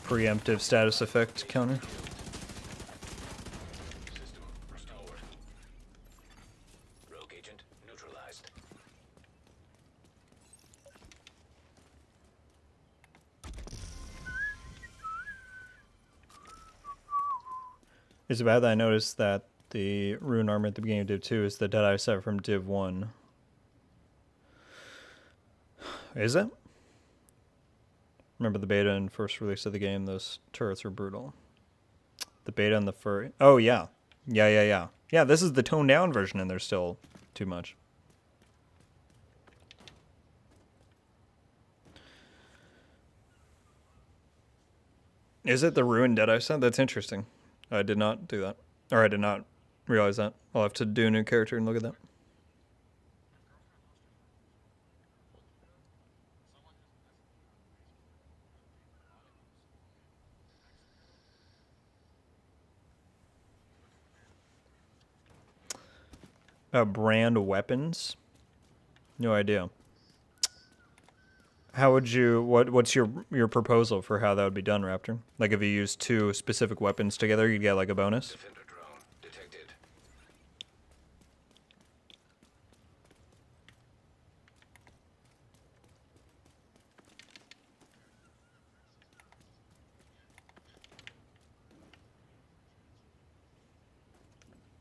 A: Preemptive status effect counter.
B: System restored. Rogue agent neutralized.
A: Is it bad that I noticed that the rune armor at the beginning of Div 2 is the Deadeye set from Div 1. Is it? Remember the beta and first release of the game, those turrets were brutal. The beta and the furry. Oh, yeah. Yeah. Yeah, this is the toned down version and there's still too much. Is it the ruined Deadeye set? That's interesting. I did not do that. Or I did not realize that. I'll have to do a new character and look at that. Brand weapons? No idea. How would you, what's your proposal for how that would be done, Raptor? Like if you use 2 specific weapons together, you'd get like a bonus?
B: Defender drone detected.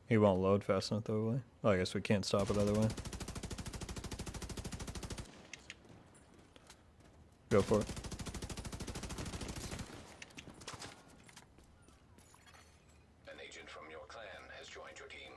A: He won't load fast enough though, will he? Oh, I guess we can't stop it other way. Go for it.
B: An agent from your clan has joined your team.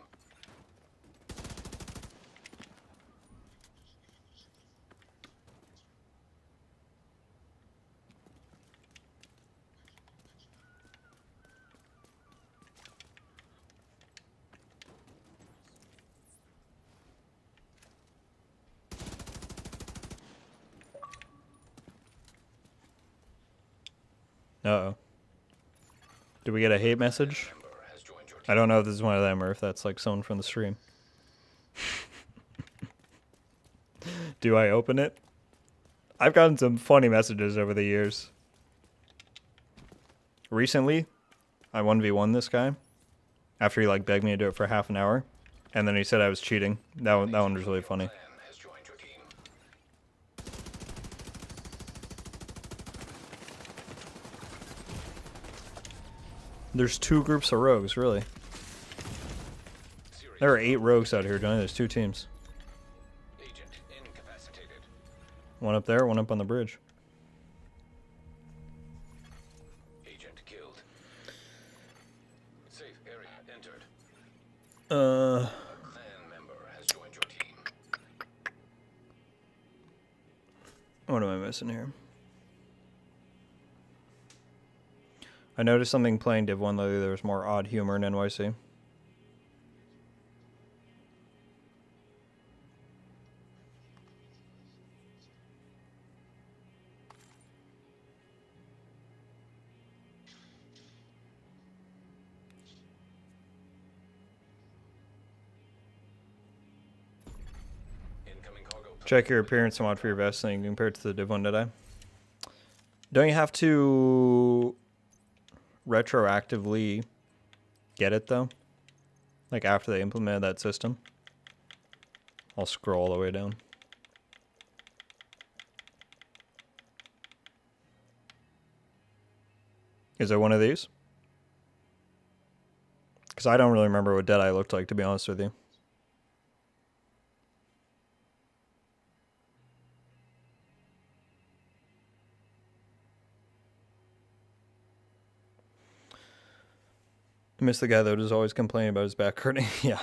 A: Uh-oh. Did we get a hate message?
B: Member has joined your team.
A: I don't know if this is one of them or if that's like someone from the stream. Do I open it? I've gotten some funny messages over the years. Recently, I 1v1 this guy after he like begged me to do it for half an hour, and then he said I was cheating. That one was really funny.
B: Clan has joined your team.
A: There's 2 groups of rogues, really. There are 8 rogues out here, Johnny. There's 2 teams.
B: Agent incapacitated.
A: One up there, one up on the bridge.
B: Agent killed. Safe area entered.
A: Uh,
B: A clan member has joined your team.
A: what am I missing here? I noticed something playing Div 1 lately. There was more odd humor in NYC.
B: Incoming cargo.
A: Check your appearance mod for your vest thing compared to the Div 1 Deadeye. Don't you have to retroactively get it though? Like after they implemented that system? I'll scroll all the way down. Is there one of these? Because I don't really remember what Deadeye looked like, to be honest with you. I miss the guy that was always complaining about his back hurting. Yeah.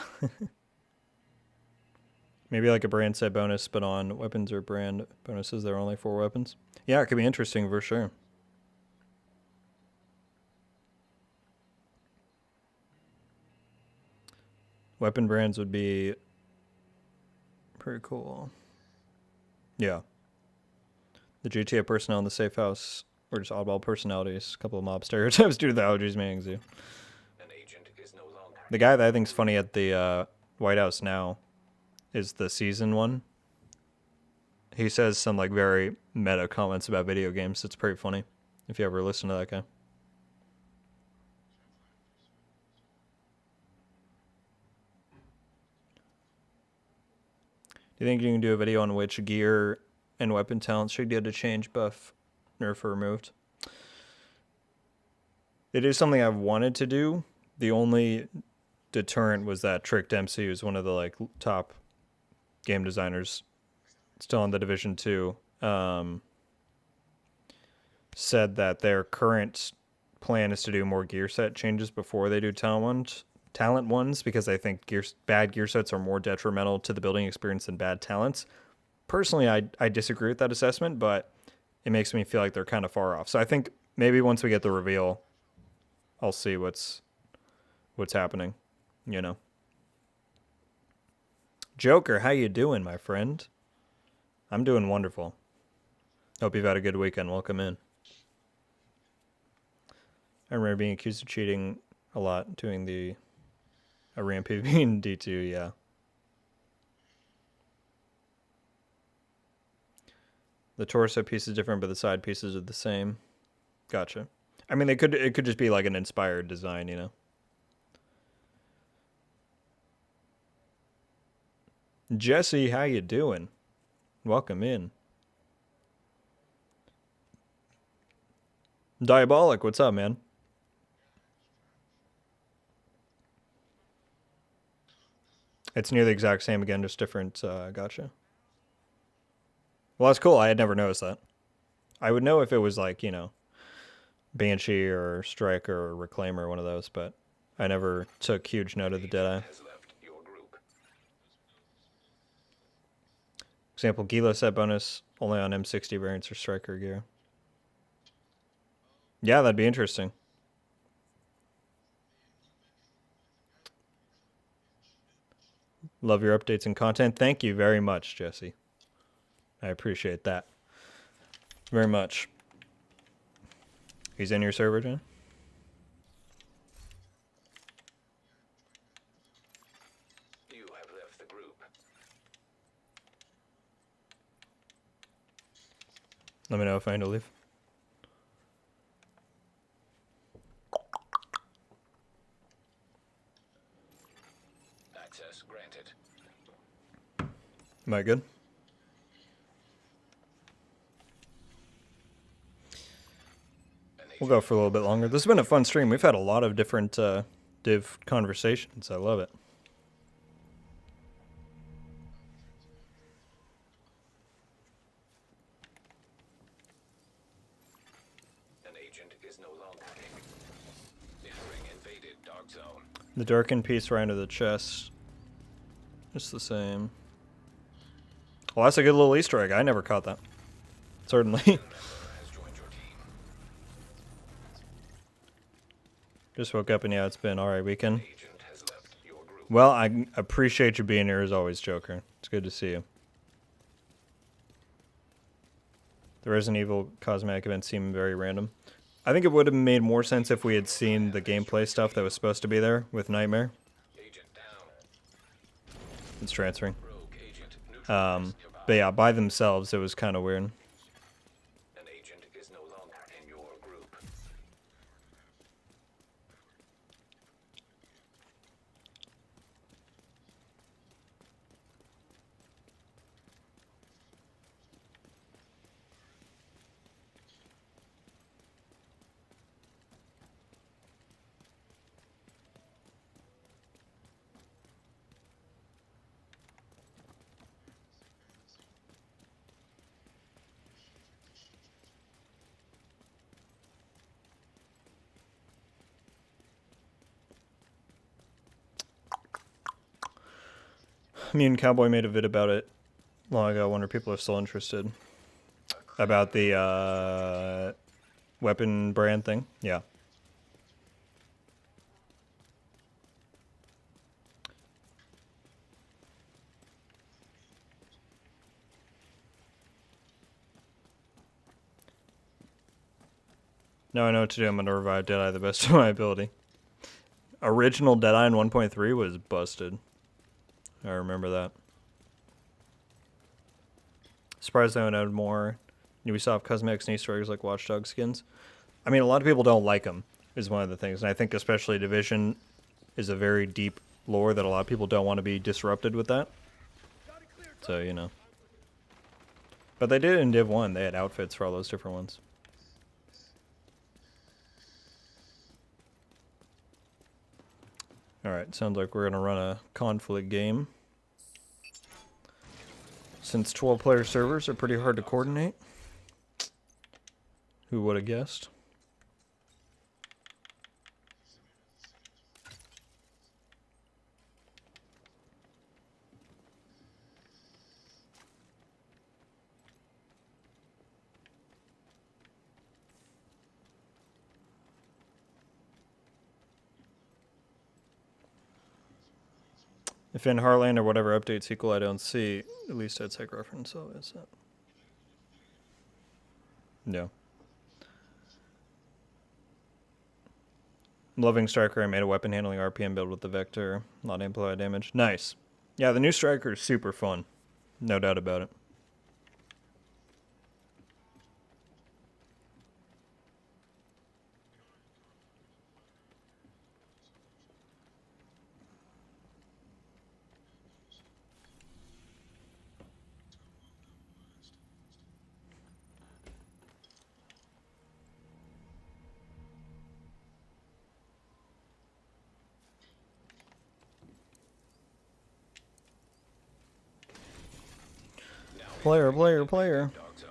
A: Maybe like a brand set bonus, but on weapons or brand bonuses, there are only 4 weapons. Yeah, it could be interesting for sure. Weapon brands would be pretty cool. Yeah. The GTA personnel in the safe house were just oddball personalities, a couple of mob stereotypes due to the allergies meaning zoo.
B: An agent is no longer.
A: The guy that I think's funny at the White House now is the season one. He says some like very meta comments about video games. It's pretty funny if you ever listen to that guy. Do you think you can do a video on which gear and weapon talents should get a change, buff, nerf, or removed? It is something I've wanted to do. The only deterrent was that Trick Dempsey, who's one of the like top game designers still on the Division 2, said that their current plan is to do more gear set changes before they do talent ones because they think bad gear sets are more detrimental to the building experience than bad talents. Personally, I disagree with that assessment, but it makes me feel like they're kind of far off. So I think maybe once we get the reveal, I'll see what's happening, you know. Joker, how you doing, my friend? I'm doing wonderful. Hope you've had a good weekend. Welcome in. I remember being accused of cheating a lot doing the arena PvP in D2, yeah. The torso piece is different, but the side pieces are the same. Gotcha. I mean, it could just be like an inspired design, you know. Jesse, how you doing? Welcome in. Diabolic, what's up, man? It's near the exact same again, just different. Gotcha. Well, that's cool. I had never noticed that. I would know if it was like, you know, Banshee or Striker or Reclaimer, one of those, but I never took huge note of the Deadeye. Example, Gila set bonus only on M60 variants or Striker gear. Yeah, that'd be interesting. Love your updates and content. Thank you very much, Jesse. I appreciate that very much. He's in your server, Jen?
B: You have left the group.
A: Let me know if I need to leave.
B: Access granted.
A: Am I good? We'll go for a little bit longer. This has been a fun stream. We've had a lot of different div conversations. I love it.
B: An agent is no longer entering invaded dark zone.
A: The darkened piece right under the chest. It's the same. Well, that's a good little Easter egg. I never caught that. Certainly.
B: Has joined your team.
A: Just woke up and yeah, it's been alright weekend.
B: Agent has left your group.
A: Well, I appreciate you being here as always, Joker. It's good to see you. The Resident Evil cosmetic events seem very random. I think it would have made more sense if we had seen the gameplay stuff that was supposed to be there with Nightmare.
B: Agent down.
A: It's transferring.
B: Rogue agent neutralized nearby.
A: But yeah, by themselves, it was kind of weird.
B: An agent is no longer in your group.
A: Me and Cowboy made a vid about it long ago. I wonder if people are still interested. About the weapon brand thing. Yeah. Now I know what to do. I'm going to revive Deadeye the best of my ability. Original Deadeye in 1.3 was busted. I remember that. Surprised they don't add more Ubisoft cosmetics and Easter eggs like Watchdog skins. I mean, a lot of people don't like them, is one of the things. And I think especially Division is a very deep lore that a lot of people don't want to be disrupted with that. So, you know. But they did in Div 1. They had outfits for all those different ones. Alright, sounds like we're gonna run a conflict game. Since 12-player servers are pretty hard to coordinate. Who would have guessed? If in Heartland or whatever update sequel I don't see, at least I'd take reference, so is that. Yeah. I'm loving Striker. I made a weapon handling RPM build with the Vector. A lot of amplified damage. Nice. Yeah, the new Striker is super fun. No doubt about it. Player.
B: Dog zone.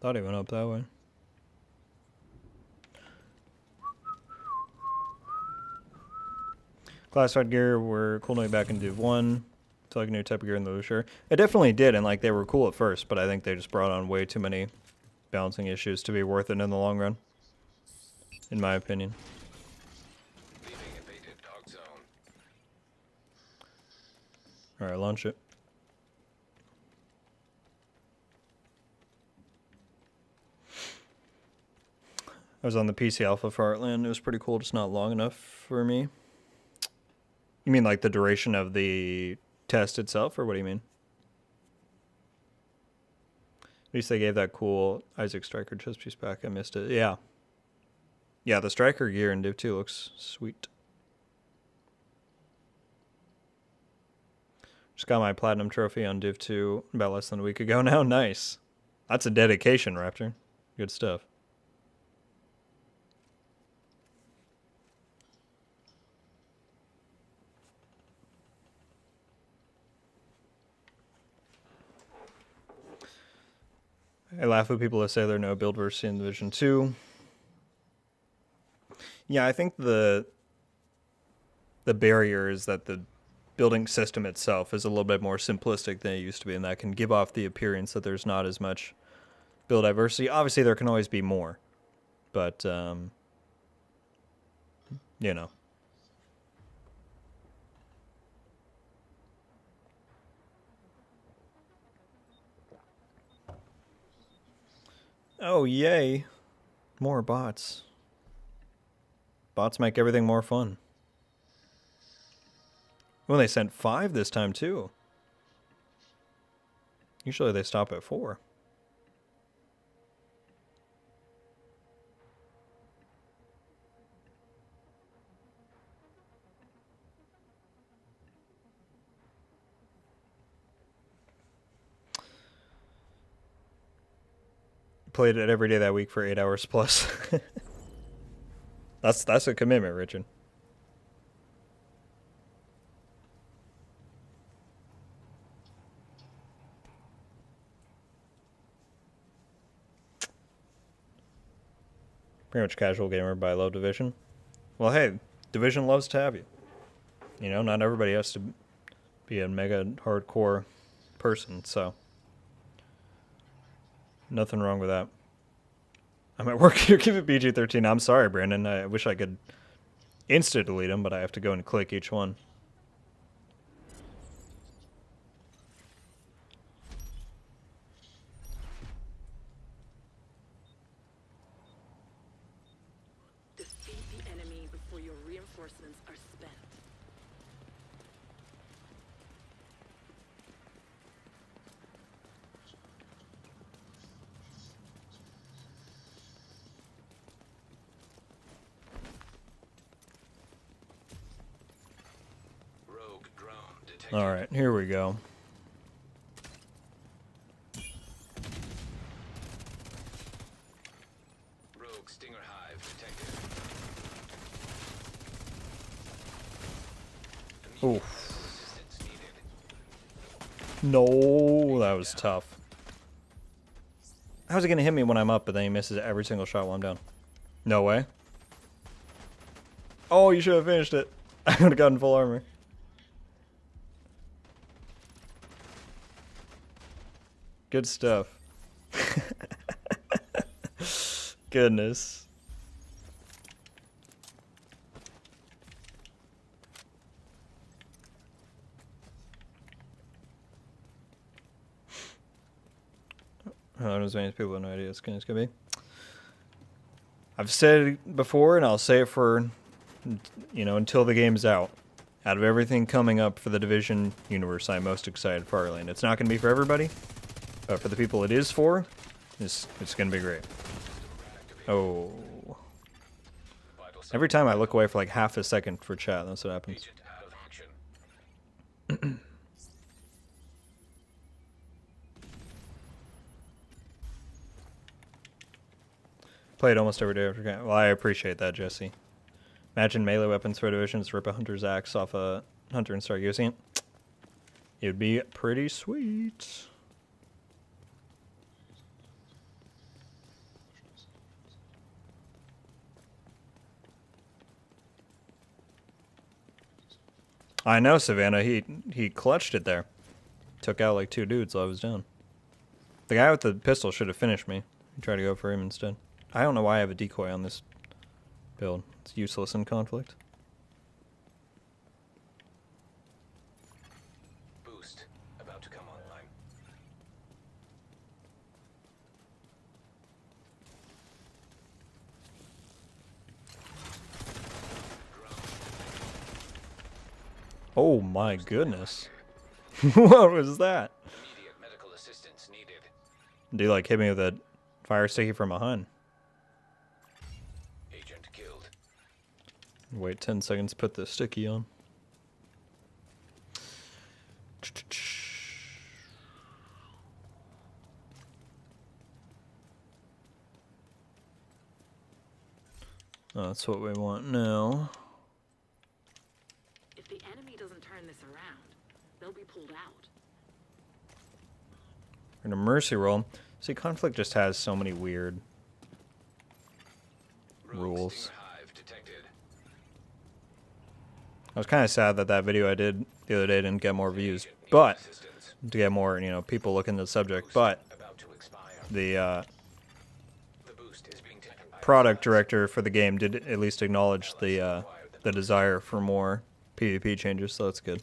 A: Thought he went up that way. Classified gear were cool to be back in Div 1. It's like a new type of gear in the Lucier. It definitely did, and like they were cool at first, but I think they just brought on way too many balancing issues to be worth it in the long run. In my opinion.
B: Leaving invaded dog zone.
A: Alright, launch it. I was on the PC alpha for Heartland. It was pretty cool, just not long enough for me. You mean like the duration of the test itself, or what do you mean? At least they gave that cool Isaac Striker chest piece back. I missed it. Yeah. Yeah, the Striker gear in Div 2 looks sweet. Just got my Platinum trophy on Div 2 about less than a week ago now. Nice. That's a dedication, Raptor. Good stuff. I laugh at people that say there are no build versus in Division 2. Yeah, I think the barrier is that the building system itself is a little bit more simplistic than it used to be, and that can give off the appearance that there's not as much build diversity. Obviously, there can always be more, but, you know. Oh, yay. More bots. Bots make everything more fun. Well, they sent 5 this time, too. Usually they stop at 4. Played it every day that week for 8 hours plus. That's a commitment, Richard. Pretty much casual gamer, but I love Division. Well, hey, Division loves to have you. You know, not everybody has to be a mega hardcore person, so nothing wrong with that. I'm at work here. Give it BG13. I'm sorry, Brandon. I wish I could insta delete them, but I have to go and click each one.
E: Defeat the enemy before your reinforcements are spent.
A: Alright, here we go.
B: Rogue Stinger Hive detected.
A: Oof.
B: Assistance needed.
A: No, that was tough. How's he gonna hit me when I'm up, but then he misses every single shot while I'm down? No way. Oh, you should have finished it. I would have gotten full armor. Good stuff. Goodness. As many people have no idea it's gonna be. I've said it before, and I'll say it for, you know, until the game's out. Out of everything coming up for the Division universe, I'm most excited for Heartland. It's not gonna be for everybody, but for the people it is for, it's gonna be great. Oh.
B: Vital sign
A: Every time I look away for like half a second for chat, that's what happens.
B: agent out of action.
A: Play it almost every day after game. Well, I appreciate that, Jesse. Imagine melee weapons for divisions, rip a hunter's axe off a hunter and start using it. It would be pretty sweet. I know, Savannah. He clutched it there. Took out like 2 dudes while I was down. The guy with the pistol should have finished me. I tried to go for him instead. I don't know why I have a decoy on this build. It's useless in conflict.
B: Boost about to come online.
A: Oh my goodness. What was that?
B: Immediate medical assistance needed.
A: Did he like hit me with a fire sticky from behind?
B: Agent killed.
A: Wait 10 seconds, put the sticky on. Oh, that's what we want now.
E: If the enemy doesn't turn this around, they'll be pulled out.
A: We're gonna mercy roll. See, conflict just has so many weird
B: Rogue
A: rules.
B: Stinger Hive detected.
A: I was kind of sad that that video I did the other day didn't get more views, but
B: Assistance.
A: to get more, you know, people looking at the subject. But
B: About to expire.
A: the
B: The boost is being taken by
A: product director for the game did at least acknowledge the desire for more PvP changes, so that's good.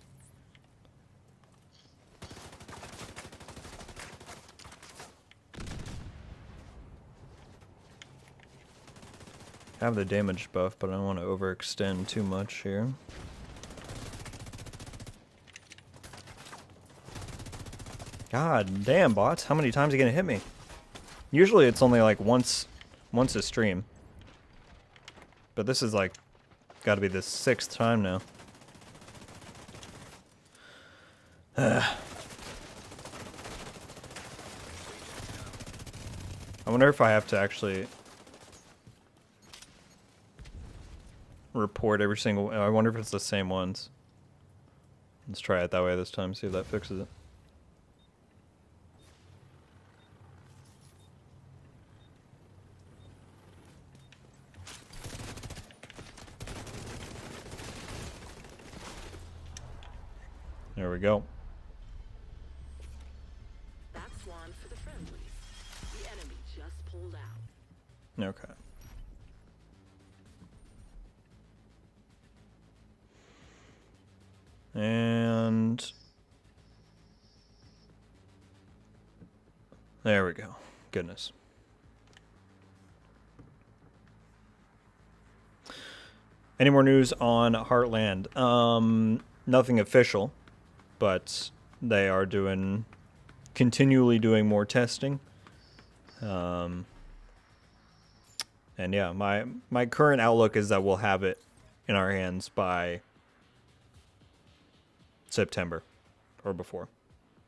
A: I have the damage buff, but I don't want to overextend too much here. God damn, bots! How many times are you gonna hit me? Usually it's only like once a stream, but this is like got to be the 6th time now. I wonder if I have to actually report every single. I wonder if it's the same ones. Let's try it that way this time. See if that fixes it. There we go.
E: That's one for the friendlies. The enemy just pulled out.
A: Okay. And there we go. Goodness. Any more news on Heartland? Nothing official, but they are continually doing more testing. And yeah, my current outlook is that we'll have it in our hands by September. or before,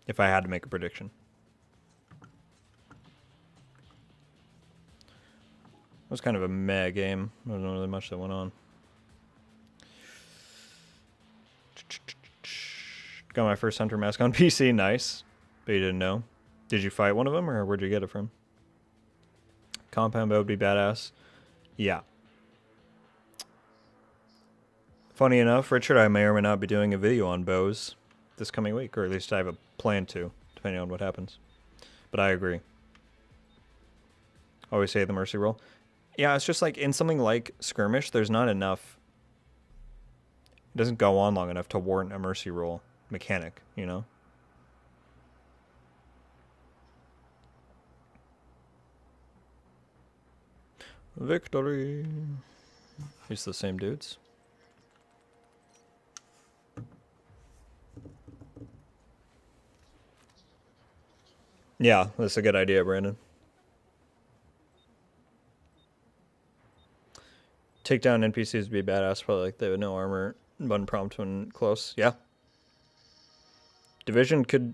A: if I had to make a prediction. It was kind of a meh game. There wasn't really much that went on. Got my first Hunter mask on PC. Nice. But you didn't know. Did you fight one of them, or where'd you get it from? Compound bow would be badass. Yeah. Funny enough, Richard, I may or may not be doing a video on bows this coming week, or at least I have a plan to, depending on what happens. But I agree. Always say the mercy roll. Yeah, it's just like in something like skirmish, there's not enough. It doesn't go on long enough to warrant a mercy roll mechanic, you know? Victory. It's the same dudes. Yeah, that's a good idea, Brandon. Take down NPCs would be badass, probably like they would no armor, button prompt when close. Yeah. Division could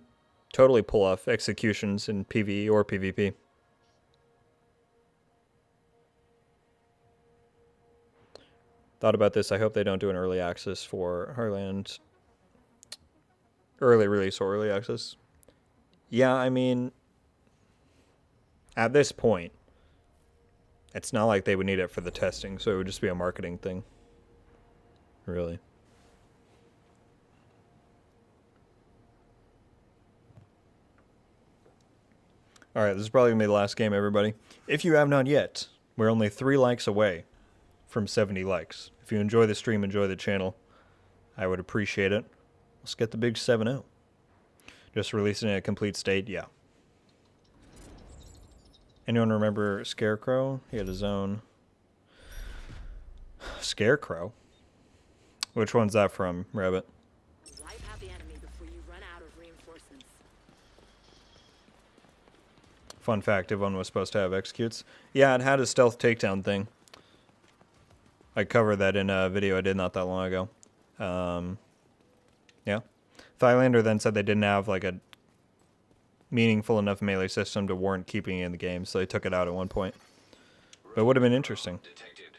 A: totally pull off executions in PvE or PvP. Thought about this. I hope they don't do an early access for Heartland. Early release or early access. Yeah, I mean, at this point, it's not like they would need it for the testing, so it would just be a marketing thing. Really. Alright, this is probably going to be the last game, everybody. If you have not yet, we're only 3 likes away from 70 likes. If you enjoy the stream, enjoy the channel, I would appreciate it. Let's get the big 7-0. Just releasing it in a complete state, yeah. Anyone remember Scarecrow? He had his own... Scarecrow? Which one's that from, Rabbit?
E: Wipe out the enemy before you run out of reinforcements.
A: Fun fact, if one was supposed to have executes. Yeah, it had a stealth takedown thing. I covered that in a video I did not that long ago. Yeah. Thailander then said they didn't have like a meaningful enough melee system to warrant keeping it in the game, so they took it out at one point. But it would have been interesting.
B: Detected.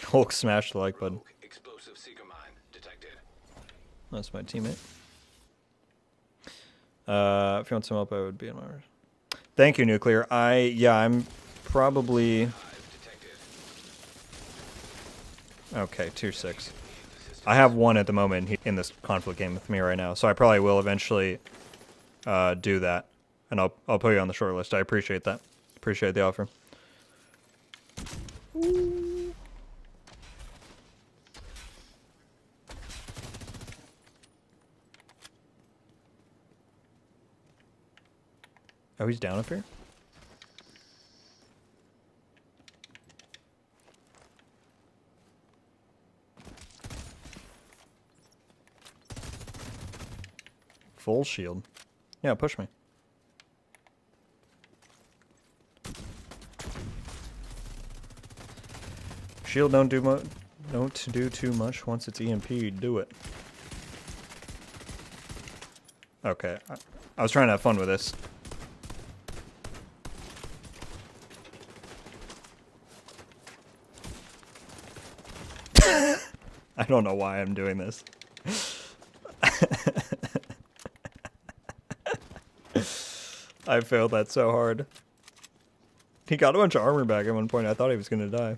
A: Hulk smashed the like button.
B: Rogue explosive seeker mine detected.
A: That's my teammate. If you want some help, I would be in my... Thank you, Nuclear. I'm probably...
B: Detected.
A: Okay, 2-6. I have one at the moment in this conflict game with me right now, so I probably will eventually do that. And I'll put you on the short list. I appreciate that. Appreciate the offer. Oh, he's down up here? Full shield. Yeah, push me. Shield don't do too much once it's EMP. Do it. Okay, I was trying to have fun with this. I don't know why I'm doing this. I failed that so hard. He got a bunch of armor back at one point. I thought he was going to die.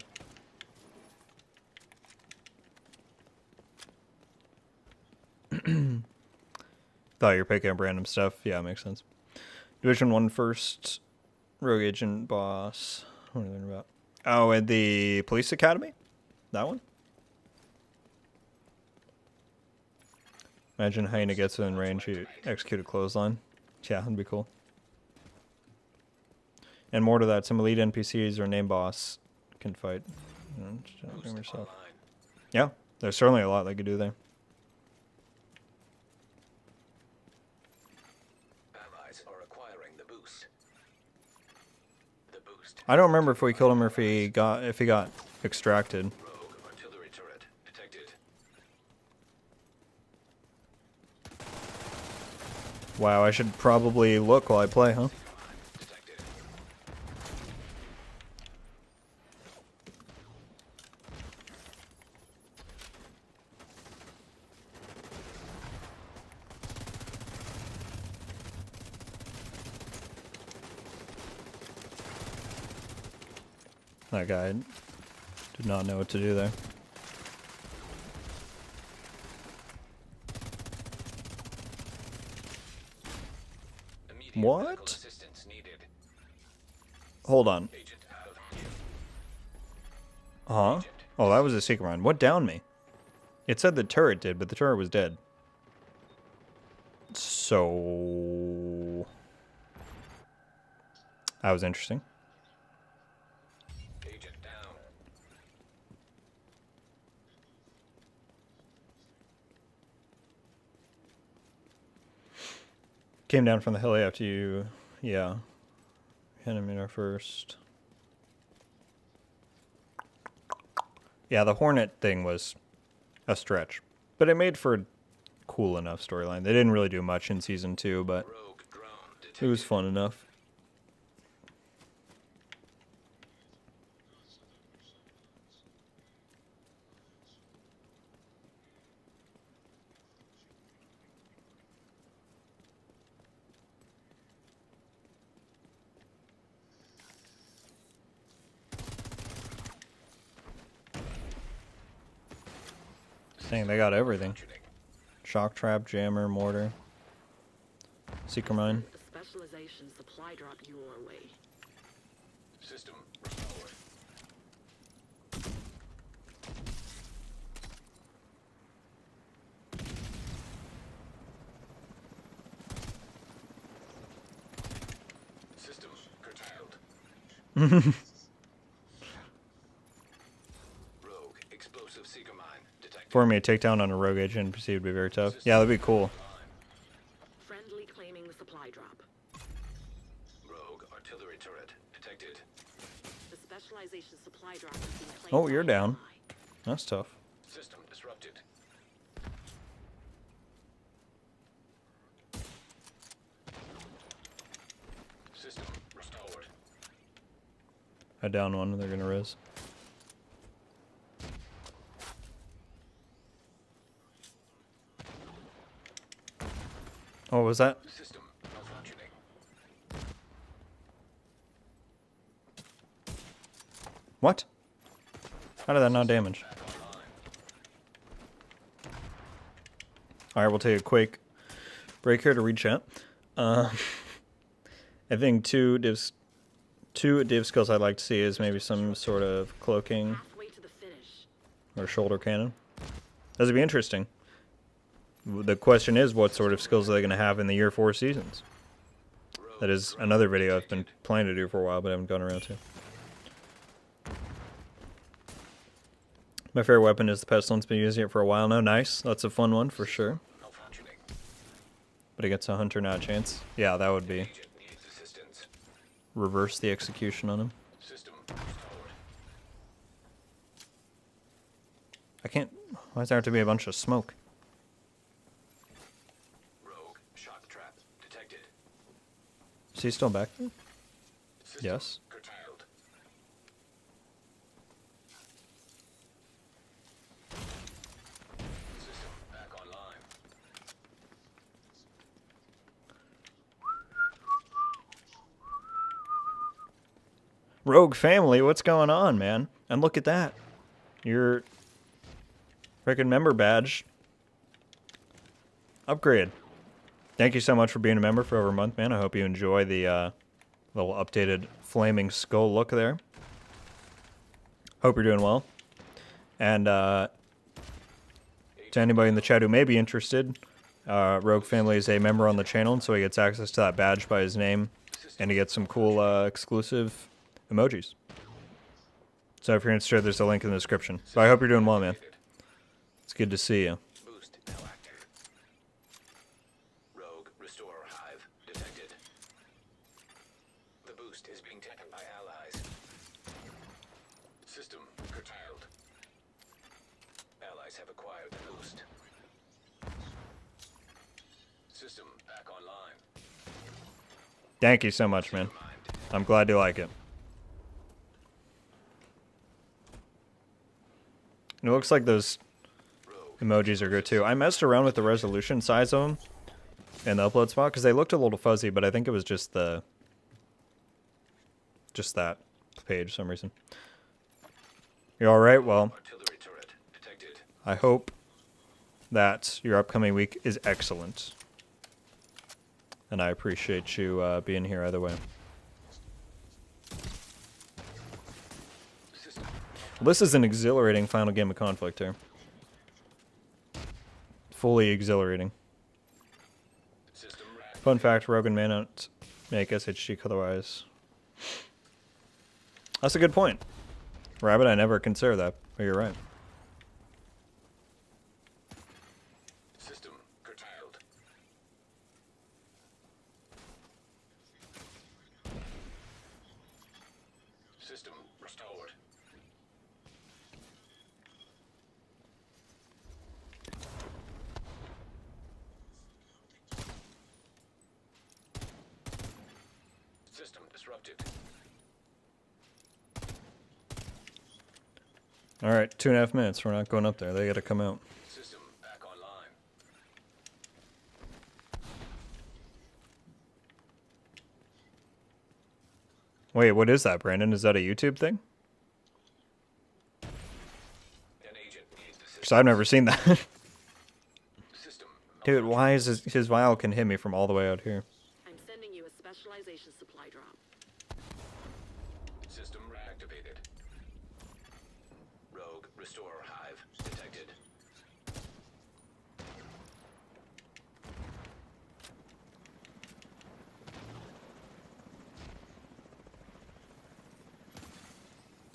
A: Thought you were picking up random stuff. Yeah, makes sense. Division 1 first. Rogue Agent Boss. What are you learning about? Oh, at the Police Academy? That one? Imagine Hyena gets within range, you execute a clothesline. Yeah, that'd be cool. And more to that, some elite NPCs or name boss can fight. You know, just bring yourself. Yeah, there's certainly a lot they could do there.
B: Allies are acquiring the boost. The boost.
A: I don't remember if we killed him or if he got extracted.
B: Rogue
A: Wow, I should probably look while I play, huh?
B: Detected.
A: That guy did not know what to do there.
B: Immediate
A: What?
B: medical assistance needed.
A: Hold on.
B: Agent out of view.
A: Huh? Oh, that was a secret run. What downed me? It said the turret did, but the turret was dead. So... that was interesting.
B: Agent down.
A: Came down from the hill after you... yeah. Enemy our first. Yeah, the Hornet thing was a stretch. But it made for a cool enough storyline. They didn't really do much in Season 2, but
B: Rogue drone
A: it
B: detected.
A: was fun enough. Dang, they got everything.
B: Functioning.
A: Shock trap, jammer, mortar. Seeker mine.
E: The specialization supply drop your way.
B: System restored. System curtailed. Rogue explosive seeker mine detected.
A: For me, a takedown on a rogue agent and proceed would be very tough. Yeah, that'd be cool.
E: Friendly claiming the supply drop.
B: Rogue artillery turret detected.
E: The specialization supply drop is being claimed.
A: Oh,
E: by
A: you're
E: an
A: down.
E: ally.
A: That's tough.
B: System disrupted. System restored.
A: I down one, they're gonna res. Oh, what was that?
B: System malfunctioning.
A: What? How did that not damage?
B: Back online.
A: Alright, we'll take a quick break here to read chat. I think two div skills I'd like to see is maybe some sort of cloaking
E: Halfway to the finish.
A: or shoulder cannon. Those would be interesting. The question is, what sort of skills are they going to have in the year 4 seasons? That is another video I've been planning to do for a while, but I haven't gone around to. My favorite weapon is the pestilence. Been using it for a while now. Nice. That's a fun one for sure.
B: Malfunctioning.
A: But against a hunter, not a chance. Yeah, that would be
B: Agent needs assistance.
A: reverse the execution on him.
B: System restored.
A: I can't. Why does there have to be a bunch of smoke?
B: Rogue shock trap detected.
A: Is he still back there?
B: System
A: Yes.
B: curtailed. System back online.
A: Rogue family, what's going on, man? And look at that. Your freaking member badge. Upgrade. Thank you so much for being a member for over a month, man. I hope you enjoy the little updated flaming skull look there. Hope you're doing well. And to anybody in the chat who may be interested, Rogue family is a member on the channel, and so he gets access to that badge by his name, and he gets some cool exclusive emojis. So if you're interested, there's a link in the description. So I hope you're doing well, man. It's good to see you.
B: Boost now active. Rogue Restorer Hive detected. The boost is being taken by allies. System curtailed. Allies have acquired the boost. System back online.
A: Thank you so much, man. I'm glad you like it. It looks like those emojis are good too. I messed around with the resolution size of them in the upload spot because they looked a little fuzzy, but I think it was just that page for some reason. You all right? Well,
B: Artillery turret detected.
A: I hope that your upcoming week is excellent. And I appreciate you being here either way.
B: System.
A: Well, this is an exhilarating final game of Conflict here. Fully exhilarating.
B: System rack.
A: Fun fact, Rogan may not make SHG otherwise. That's a good point. Rabbit, I never considered that, but you're right.
B: System curtailed. System restored. System disrupted.
A: Alright, 2.5 minutes. We're not going up there. They gotta come out.
B: System back online.
A: Wait, what is that, Brandon? Is that a YouTube thing?
B: An agent needs
A: Because
B: assistance.
A: I've never seen that.
B: System
A: Dude, why is his vial can hit me from all the way out here?
E: I'm sending you a specialization supply drop.
B: System reactivated. Rogue Restorer Hive detected.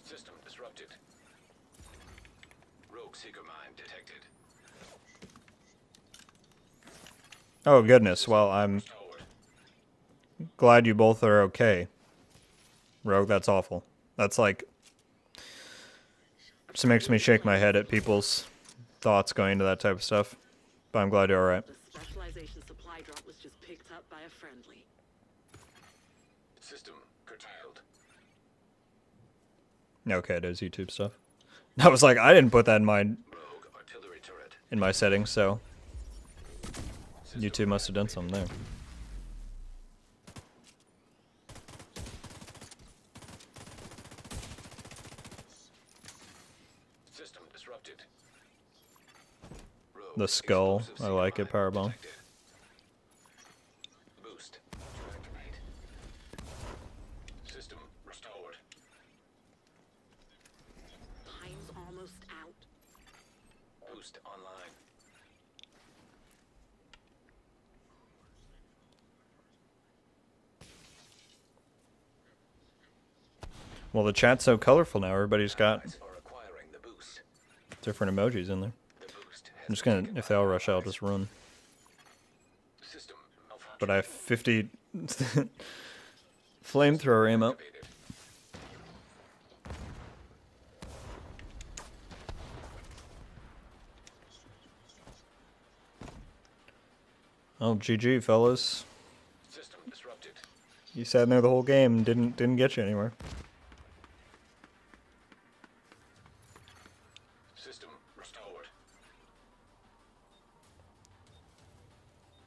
B: System disrupted. Rogue Seeker Mine detected.
A: Oh, goodness. Well, I'm
B: Restored.
A: glad you both are okay. Rogue, that's awful. That's like... Just makes me shake my head at people's thoughts going into that type of stuff. But I'm glad you're alright.
E: The specialization supply drop was just picked up by a friendly.
B: System curtailed.
A: Okay, it is YouTube stuff. I was like, I didn't put that in my
B: Rogue Artillery turret.
A: settings, so
B: System
A: YouTube must have done something there.
B: System disrupted. Rogue
A: The skull,
B: explosive
A: I like it,
B: Seeker Mine
A: Powerbomb.
B: detected. Boost to activate. System restored.
E: Time's almost out.
B: Boost online.
A: Well, the chat's so colorful now. Everybody's got
B: Allies are acquiring the boost.
A: different emojis in there.
B: The boost has
A: I'm just gonna,
B: taken
A: if they all
B: by
A: rush, I'll
B: allies.
A: just run.
B: System malfunction.
A: But I have 50 flamethrower ammo.
B: Activated.
A: Oh, GG, fellas.
B: System disrupted.
A: You sat in there the whole game, didn't get you anywhere.
B: System restored.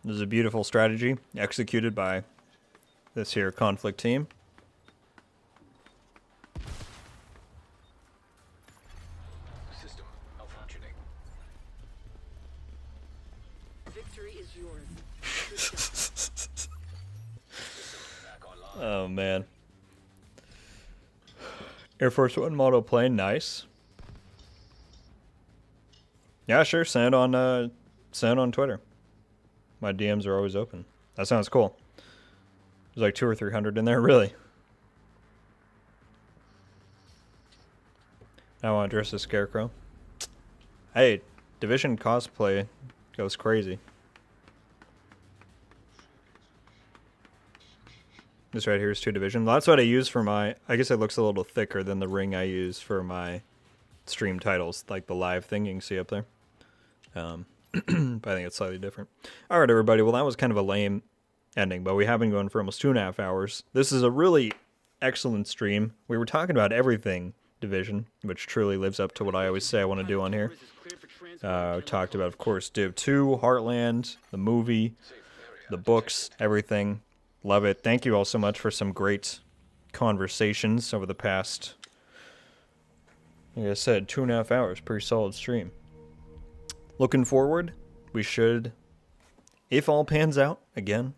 A: This is a beautiful strategy executed by this here conflict team.
B: System malfunctioning.
E: Victory is yours. Good job.
B: System back online.
A: Oh man. Air Force One model plane, nice. Yeah, sure. Send on Twitter. My DMs are always open. That sounds cool. There's like 200 or 300 in there, really. I want to dress as Scarecrow. Hey, Division cosplay goes crazy. This right here is 2 Division. That's what I use for my... I guess it looks a little thicker than the ring I use for my stream titles, like the live thing you can see up there. But I think it's slightly different. All right, everybody. Well, that was kind of a lame ending, but we have been going for almost 2.5 hours. This is a really excellent stream. We were talking about everything Division, which truly lives up to what I always say I want to do on here. Talked about, of course, Div 2, Heartland, the movie, the books, everything. Love it. Thank you all so much for some great conversations over the past, like I said, 2.5 hours. Pretty solid stream. Looking forward, we should, if all pans out, again,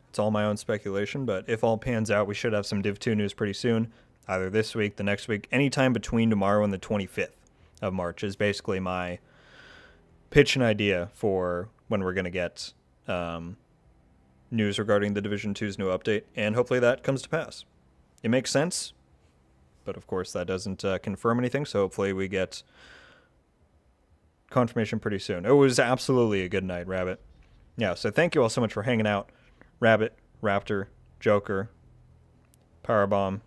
A: it's all my own speculation, but if all pans out, we should have some Div 2 news pretty soon. Either this week, the next week, anytime between tomorrow and the 25th of March is basically my pitch and idea for when we're going to get news regarding the Division 2's new update, and hopefully that comes to pass. It makes sense, but of course that doesn't confirm anything, so hopefully we get confirmation pretty soon. It was absolutely a good night, Rabbit. Yeah, so thank you all so much for hanging out. Rabbit, Raptor, Joker, Powerbomb,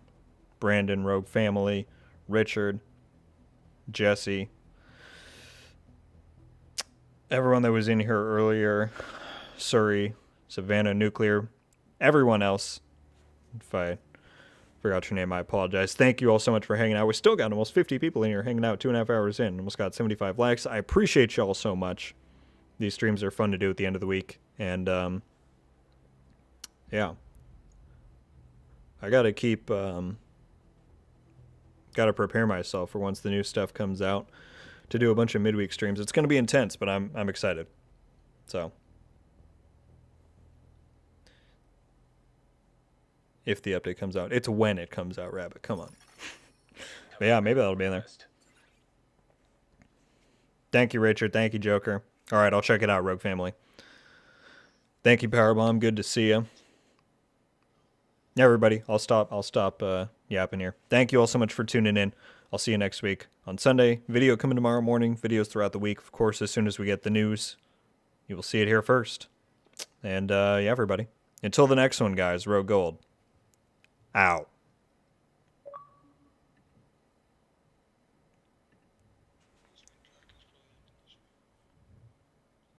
A: Brandon, Rogue Family, Richard, Jesse, everyone that was in here earlier, Surrey, Savannah, Nuclear, everyone else. If I forgot your name, I apologize. Thank you all so much for hanging out. We still got almost 50 people in here hanging out 2.5 hours in. Almost got 75 likes. I appreciate y'all so much. These streams are fun to do at the end of the week. And, yeah. I gotta keep, gotta prepare myself for once the new stuff comes out to do a bunch of midweek streams. It's gonna be intense, but I'm excited. So. If the update comes out. It's when it comes out, Rabbit. Come on. But yeah, maybe that'll be in there. Thank you, Richard. Thank you, Joker. All right, I'll check it out, Rogue Family. Thank you, Powerbomb. Good to see you. Everybody, I'll stop yapping here. Thank you all so much for tuning in. I'll see you next week on Sunday. Video coming tomorrow morning. Videos throughout the week. Of course, as soon as we get the news, you will see it here first. And, yeah, everybody. Until the next one, guys, Rogue Gold. Out.